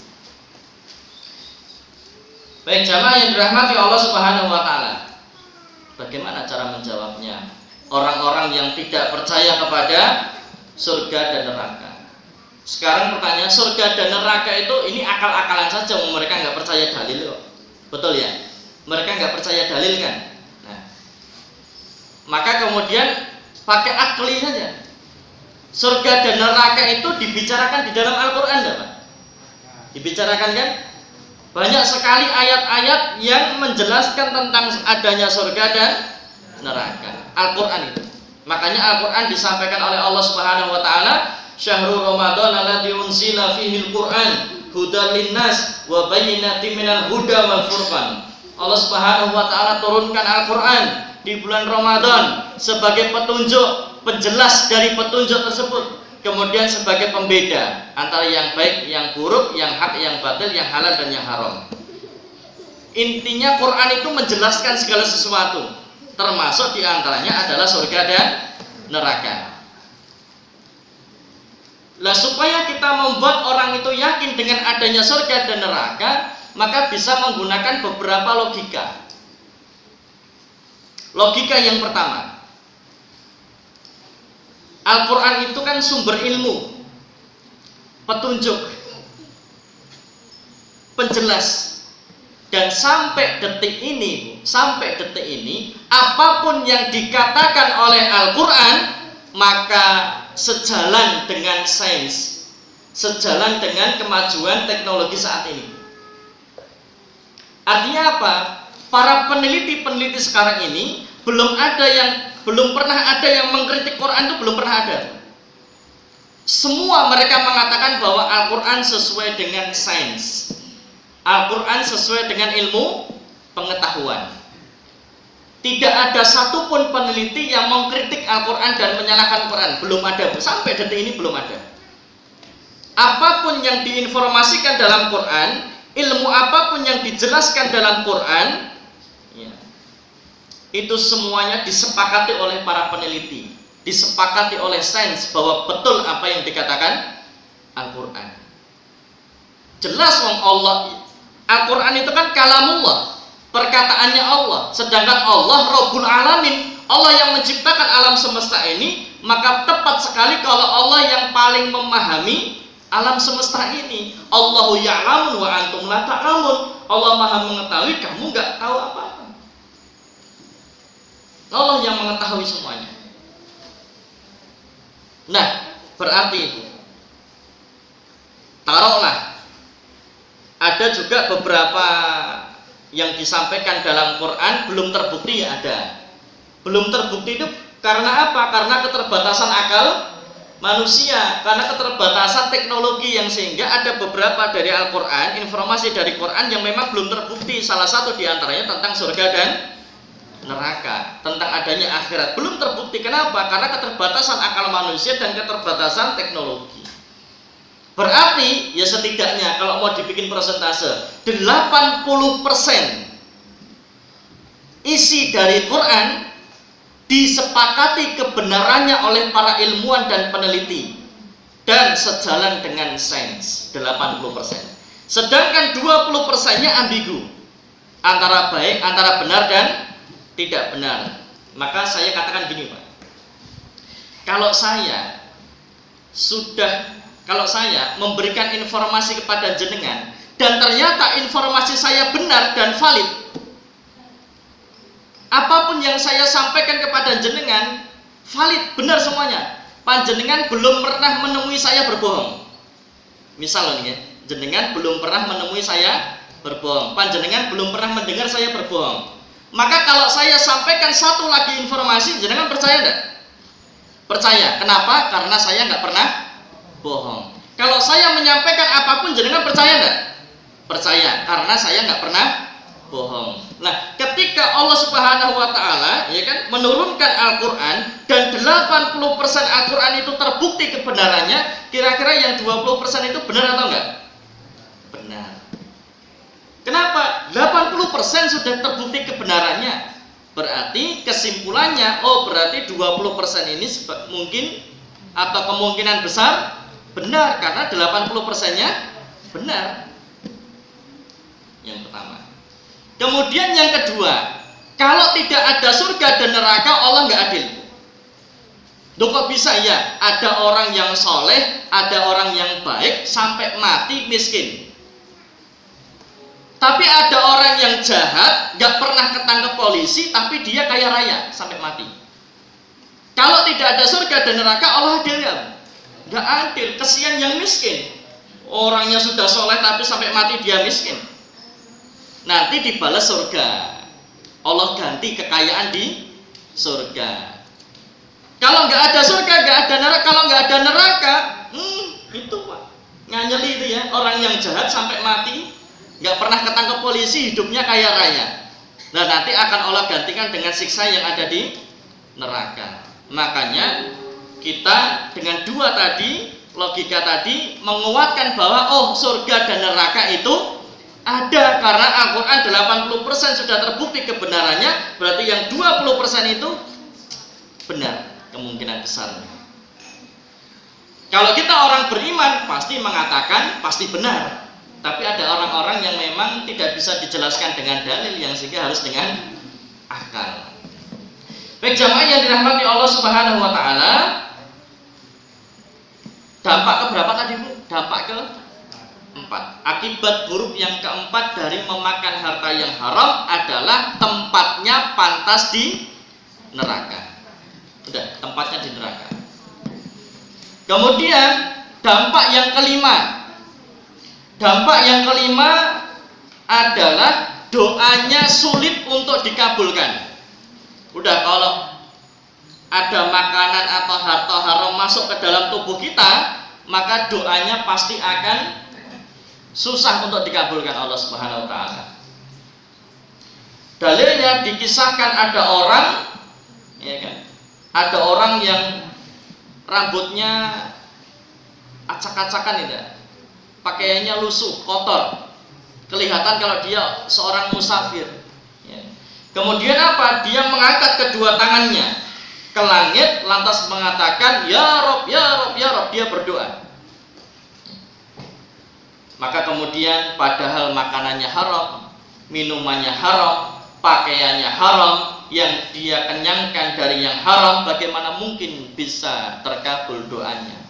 Baik jamaah yang dirahmati Allah Subhanahu wa taala. Bagaimana cara menjawabnya? Orang-orang yang tidak percaya kepada surga dan neraka. Sekarang pertanyaan, surga dan neraka itu ini akal-akalan saja, mereka nggak percaya dalil kok. Betul ya? Mereka nggak percaya dalil kan? Nah, maka kemudian pakai akli saja. Surga dan neraka itu dibicarakan di dalam Al-Quran, Pak? Dibicarakan kan? Banyak sekali ayat-ayat yang menjelaskan tentang adanya surga dan neraka. Al-Quran itu. Makanya Al-Quran disampaikan oleh Allah Subhanahu wa taala, Syahrul Ramadan alladzi unzila fihi al-Qur'an hudan linnas wa bayyinatin minal huda wal furqan. Allah Subhanahu wa taala turunkan Al-Qur'an di bulan Ramadan sebagai petunjuk, penjelas dari petunjuk tersebut, kemudian sebagai pembeda antara yang baik, yang buruk, yang hak, yang batil, yang halal dan yang haram. Intinya Quran itu menjelaskan segala sesuatu, termasuk diantaranya adalah surga dan neraka. Lah supaya kita membuat orang itu yakin dengan adanya surga dan neraka, maka bisa menggunakan beberapa logika. Logika yang pertama, Al-Quran itu kan sumber ilmu, petunjuk, penjelas, dan sampai detik ini, apapun yang dikatakan oleh Al-Quran maka sejalan dengan sains, sejalan dengan kemajuan teknologi saat ini. Artinya apa? Para peneliti-peneliti sekarang ini belum pernah ada yang mengkritik Quran, itu belum pernah ada. Semua mereka mengatakan bahwa Al-Quran sesuai dengan sains, Al-Quran sesuai dengan ilmu pengetahuan. Tidak ada satupun peneliti yang mengkritik Al-Quran dan menyalahkan Quran. Belum ada, sampai detik ini belum ada. Apapun yang diinformasikan dalam Quran, ilmu apapun yang dijelaskan dalam Quran, ya, itu semuanya disepakati oleh para peneliti, disepakati oleh sains bahwa betul apa yang dikatakan Al-Quran. Jelas wong Allah, Al-Quran itu kan kalamullah, perkataannya Allah. Sedangkan Allah Rabbul Alamin, Allah yang menciptakan alam semesta ini, maka tepat sekali kalau Allah yang paling memahami alam semesta ini. Allahu ya'lamun wa antum la ta'lamun. Allah Maha mengetahui, kamu nggak tahu apa-apa. Allah yang mengetahui semuanya. Nah, berarti itu, taruhlah ada juga beberapa yang disampaikan dalam Quran belum terbukti, ya ada. Belum terbukti itu karena apa? Karena keterbatasan akal manusia, karena keterbatasan teknologi, yang sehingga ada beberapa dari Al-Quran, informasi dari Quran yang memang belum terbukti. Salah satu diantaranya tentang surga dan neraka, tentang adanya akhirat, belum terbukti. Kenapa? Karena keterbatasan akal manusia dan keterbatasan teknologi. Berarti ya setidaknya kalau mau dibikin persentase, 80% isi dari Quran disepakati kebenarannya oleh para ilmuwan dan peneliti dan sejalan dengan sains, 80%. Sedangkan 20%-nya ambigu, antara baik, antara benar dan tidak benar. Maka saya katakan gini, Pak, kalau saya memberikan informasi kepada jenengan dan ternyata informasi saya benar dan valid, apapun yang saya sampaikan kepada jenengan valid, benar semuanya, panjenengan belum pernah menemui saya berbohong. Misal nih ya, jenengan belum pernah menemui saya berbohong, panjenengan belum pernah mendengar saya berbohong. Maka kalau saya sampaikan satu lagi informasi, jenengan percaya enggak? Percaya. Kenapa? Karena saya nggak pernah bohong. Kalau saya menyampaikan apapun, jenengan percaya enggak? Percaya. Karena saya nggak pernah bohong. Nah, ketika Allah Subhanahu wa taala ya kan menurunkan Al-Qur'an dan 80% Al-Qur'an itu terbukti kebenarannya, kira-kira yang 20% itu benar atau enggak? Benar. Kenapa? 80% sudah terbukti kebenarannya. Berarti kesimpulannya, oh berarti 20% ini mungkin atau kemungkinan besar benar karena 80%-nya benar. Yang pertama. Kemudian yang kedua, kalau tidak ada surga dan neraka, Allah nggak adil. Loh kok bisa ya? Ada orang yang soleh, ada orang yang baik, sampai mati miskin. Tapi ada orang yang jahat, nggak pernah ketangkep polisi, tapi dia kaya raya sampai mati. Kalau tidak ada surga dan neraka, Allah adil nggak? Nggak adil. Kesian yang miskin. Orangnya sudah soleh tapi sampai mati dia miskin. Nanti dibalas surga. Allah ganti kekayaan di surga. Kalau nggak ada surga, nggak ada neraka. Kalau nggak ada neraka, itu Pak, nganyeli itu ya. Orang yang jahat sampai mati, nggak pernah ketangkep polisi, hidupnya kaya raya. Nah nanti akan Allah gantikan dengan siksa yang ada di neraka. Makanya kita dengan dua tadi, logika tadi menguatkan bahwa oh surga dan neraka itu ada karena Al-Quran 80% sudah terbukti kebenarannya, berarti yang 20% itu benar kemungkinan besar. Kalau kita orang beriman pasti mengatakan pasti benar. Tapi ada orang-orang yang memang tidak bisa dijelaskan dengan dalil yang sehingga harus dengan akal. Baik jamaah yang dirahmati Allah Subhanahu wa taala, dampak keberapa tadi Bu? Dampak ke-4. Akibat buruk yang keempat dari memakan harta yang haram adalah tempatnya pantas di neraka. Udah, tempatnya di neraka. Kemudian dampak yang kelima. Dampak yang kelima adalah doanya sulit untuk dikabulkan. Udah, kalau ada makanan atau harta haram masuk ke dalam tubuh kita, maka doanya pasti akan susah untuk dikabulkan Allah Subhanahu wa taala. Dalilnya dikisahkan ada orang ya kan, ada orang yang rambutnya acak-acakan itu, pakaiannya lusuh, kotor, kelihatan kalau dia seorang musafir ya. Kemudian apa? Dia mengangkat kedua tangannya ke langit lantas mengatakan ya Rob, ya Rob, ya Rob, dia berdoa. Maka kemudian padahal makanannya haram, minumannya haram, pakaiannya haram, yang dia kenyangkan dari yang haram, bagaimana mungkin bisa terkabul doanya?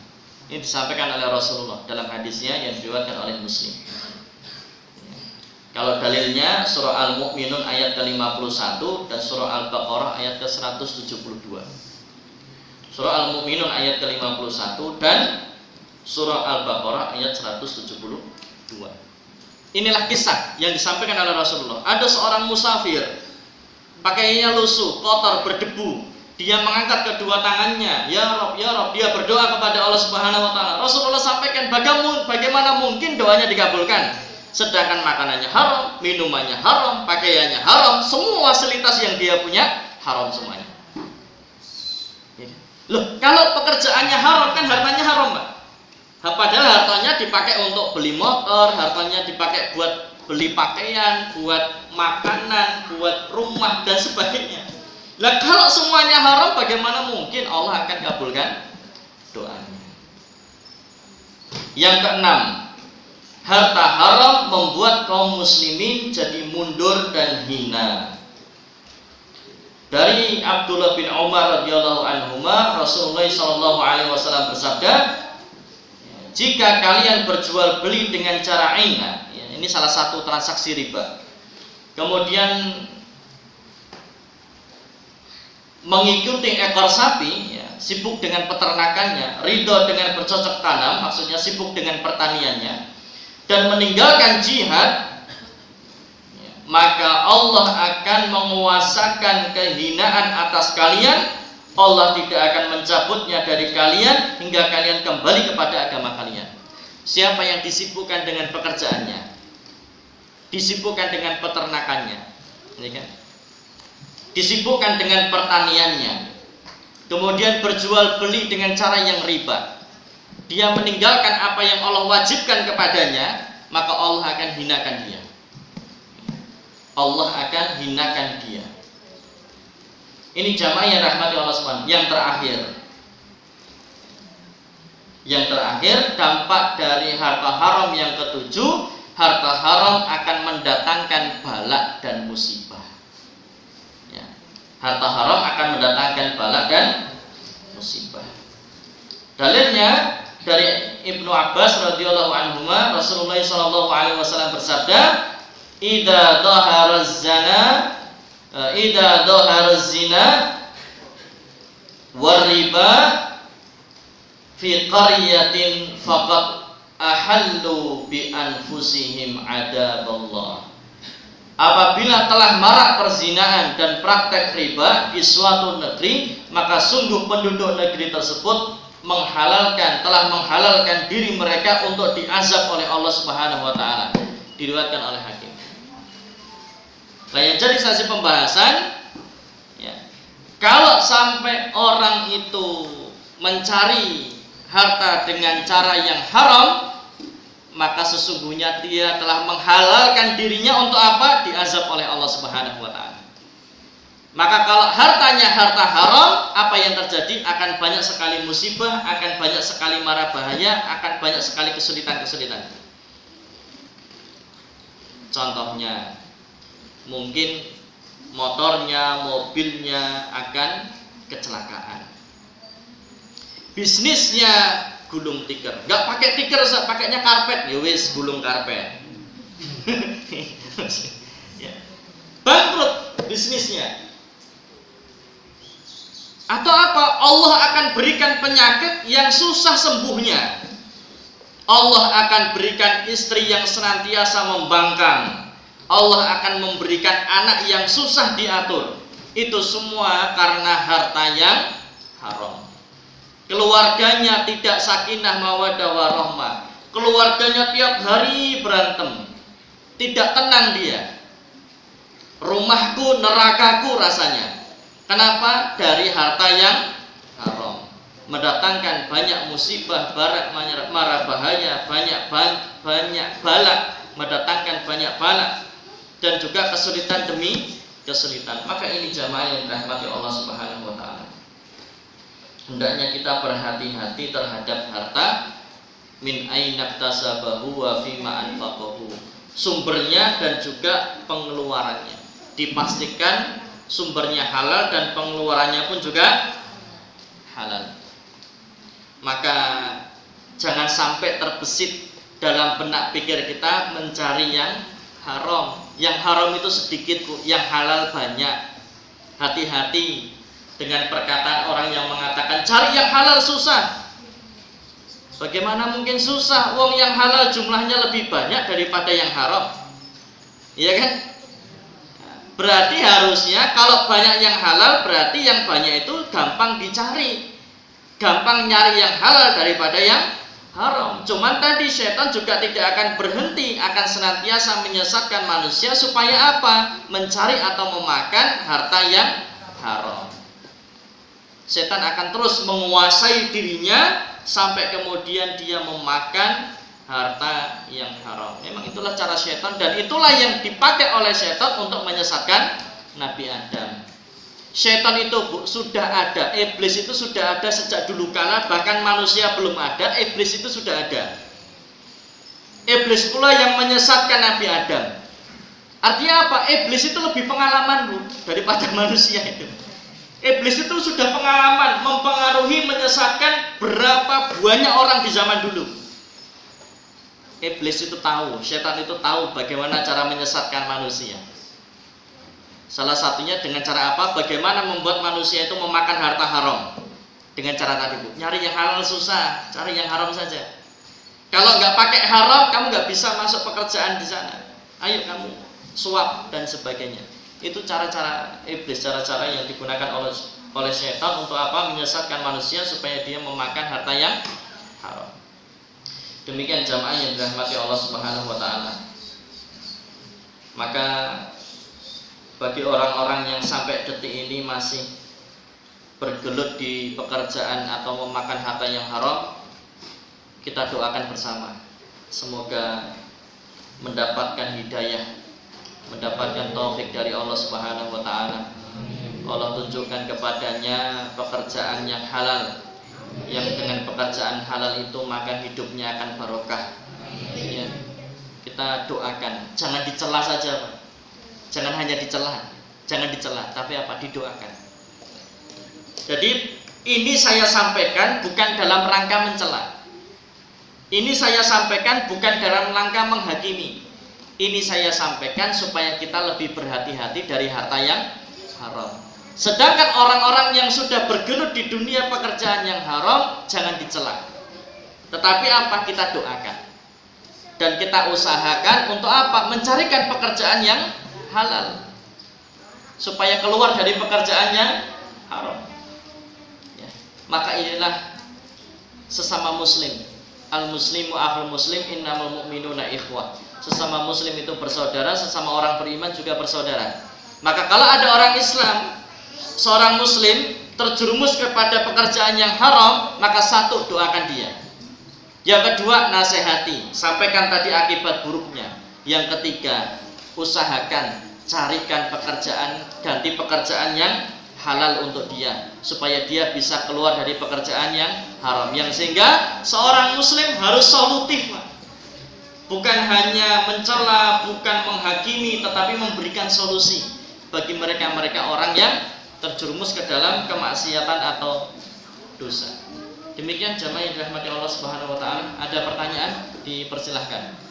Ini disampaikan oleh Rasulullah dalam hadisnya yang diriwayatkan oleh Muslim. Kalau dalilnya surah Al-Mu'minun ayat ke-51 dan surah Al-Baqarah ayat ke-172. Surah Al-Mu'minun ayat ke-51 dan surah Al-Baqarah ayat 172. Inilah kisah yang disampaikan oleh Rasulullah. Ada seorang musafir, pakaiannya lusuh, kotor, berdebu. Dia mengangkat kedua tangannya, ya Rob, ya Rob. Dia berdoa kepada Allah Subhanahu wa taala. Rasulullah sampaikan, bagaimana mungkin doanya dikabulkan? Sedangkan makanannya haram, minumannya haram, pakaiannya haram, semua fasilitas yang dia punya haram semuanya. Loh, kalau pekerjaannya haram kan hartanya haram, Pak. Padahal hartanya dipakai untuk beli motor, hartanya dipakai buat beli pakaian, buat makanan, buat rumah dan sebagainya. Nah, kalau semuanya haram, bagaimana mungkin Allah akan kabulkan doanya? Yang keenam, harta haram membuat kaum muslimin jadi mundur dan hina. Dari Abdullah bin Umar radhiyallahu anhuma, Rasulullah sallallahu alaihi wasallam bersabda, jika kalian berjual beli dengan cara aina, ya, ini salah satu transaksi riba. Kemudian mengikuti ekor sapi, ya, sibuk dengan peternakannya, ridho dengan bercocok tanam, maksudnya sibuk dengan pertaniannya, dan meninggalkan jihad, ya, maka Allah akan menguasakan kehinaan atas kalian. Allah tidak akan mencabutnya dari kalian hingga kalian kembali kepada agama kalian. Siapa yang disibukkan dengan pekerjaannya, disibukkan dengan peternakannya, ya kan? Disibukkan dengan pertaniannya, kemudian berjual beli dengan cara yang riba, dia meninggalkan apa yang Allah wajibkan kepadanya, maka Allah akan hinakan dia. Allah akan hinakan dia. Ini jamaah yang rahmati Allah SWT. Yang terakhir, dampak dari harta haram yang ketujuh, harta haram akan mendatangkan balak dan musibah. Ya. Harta haram akan mendatangkan balak dan musibah. Dalilnya dari Ibnu Abbas radhiyallahu anhuma, Rasulullah sallallahu alaihi wasallam bersabda, "Idza dhaharaz zina war riba fi qaryatin faqad ahallu bi anfusihim adaballah." Apabila telah marak perzinaan dan praktek riba di suatu negeri, maka sungguh penduduk negeri tersebut telah menghalalkan diri mereka untuk diazab oleh Allah Subhanahu wa taala. Diriwayatkan oleh Hakim. Nah, yang jadi saksi pembahasan, ya, kalau sampai orang itu mencari harta dengan cara yang haram, maka sesungguhnya dia telah menghalalkan dirinya untuk apa? Diazab oleh Allah Subhanahu wa taala. Maka kalau hartanya harta haram, apa yang terjadi? Akan banyak sekali musibah, akan banyak sekali mara bahaya, akan banyak sekali kesulitan-kesulitan. Contohnya, mungkin motornya, mobilnya akan kecelakaan. Bisnisnya gulung tikar, nggak pakai tikar, pakainya karpet, ya wis gulung karpet. Ya. Bangkrut bisnisnya. Atau apa? Allah akan berikan penyakit yang susah sembuhnya. Allah akan berikan istri yang senantiasa membangkang. Allah akan memberikan anak yang susah diatur. Itu semua karena harta yang haram. Keluarganya tidak sakinah mawaddah warahmah. Keluarganya tiap hari berantem. Tidak tenang dia. Rumahku nerakaku rasanya. Kenapa? Dari harta yang haram. Mendatangkan banyak musibah, mara bahaya, banyak balak, mendatangkan banyak balak, dan juga kesulitan demi kesulitan. Maka ini jamaah yang dirahmati Allah Subhanahu wa taala. Hendaknya kita berhati-hati terhadap harta. Min aina iktasabahu wa fima anfaqahu. Sumbernya dan juga pengeluarannya. Dipastikan sumbernya halal dan pengeluarannya pun juga halal. Maka jangan sampai terbesit dalam benak pikir kita mencari yang haram. Yang haram itu sedikit, yang halal banyak. Hati-hati dengan perkataan orang yang mengatakan cari yang halal susah. Bagaimana mungkin susah? Wong yang halal jumlahnya lebih banyak daripada yang haram. Iya kan? Berarti harusnya kalau banyak yang halal, berarti yang banyak itu gampang dicari. Gampang nyari yang halal daripada yang haram. Cuman tadi setan juga tidak akan berhenti, akan senantiasa menyesatkan manusia supaya apa? Mencari atau memakan harta yang haram. Setan akan terus menguasai dirinya sampai kemudian dia memakan harta yang haram. Memang itulah cara setan, dan itulah yang dipakai oleh setan untuk menyesatkan Nabi Adam. Setan itu sudah ada, iblis itu sudah ada sejak dulu kala, bahkan manusia belum ada, iblis itu sudah ada. Iblis pula yang menyesatkan Nabi Adam. Artinya apa? Iblis itu lebih pengalaman daripada manusia itu. Iblis itu sudah pengalaman, mempengaruhi, menyesatkan berapa banyak orang di zaman dulu. Iblis itu tahu, setan itu tahu bagaimana cara menyesatkan manusia. Salah satunya dengan cara apa? Bagaimana membuat manusia itu memakan harta haram. Dengan cara tadi, Bu, nyari yang halal susah, cari yang haram saja. Kalau nggak pakai haram, kamu nggak bisa masuk pekerjaan di sana. Ayo kamu suap dan sebagainya. Itu cara-cara iblis, cara-cara yang digunakan oleh setan untuk apa? Menyesatkan manusia supaya dia memakan harta yang haram. Demikian jamaah yang dirahmati Allah Subhanahu wa taala. Maka bagi orang-orang yang sampai detik ini masih bergelut di pekerjaan atau memakan harta yang haram, kita doakan bersama, semoga mendapatkan hidayah, mendapatkan taufik dari Allah Subhanahu wa taala. Allah tunjukkan kepadanya pekerjaan yang halal, yang dengan pekerjaan halal itu maka hidupnya akan barokah. Ya, kita doakan, jangan dicela saja, Pak. Jangan hanya dicela, jangan dicela, tapi apa? Didoakan. Jadi ini saya sampaikan bukan dalam rangka mencela. Ini saya sampaikan bukan dalam rangka menghakimi. Ini saya sampaikan supaya kita lebih berhati-hati dari harta yang haram. Sedangkan orang-orang yang sudah bergelut di dunia pekerjaan yang haram, jangan dicela. Tetapi apa? Kita doakan. Dan kita usahakan untuk apa? Mencarikan pekerjaan yang halal, supaya keluar dari pekerjaan yang haram. Ya. Maka inilah sesama muslim. Al-muslimu akhul muslim, innamal mu'minuna ikhwah. Sesama muslim itu bersaudara, sesama orang beriman juga bersaudara. Maka kalau ada orang Islam, seorang muslim terjerumus kepada pekerjaan yang haram, maka satu, doakan dia. Yang kedua, nasihati, sampaikan tadi akibat buruknya. Yang ketiga, usahakan carikan pekerjaan, ganti pekerjaan yang halal untuk dia, supaya dia bisa keluar dari pekerjaan yang haram. Yang sehingga seorang muslim harus solutif, Pak. Bukan hanya mencela, bukan menghakimi, tetapi memberikan solusi bagi mereka-mereka orang yang terjerumus ke dalam kemaksiatan atau dosa. Demikian jamaah yang dirahmati Allah Subhanahu wa taala. Ada pertanyaan? Dipersilahkan.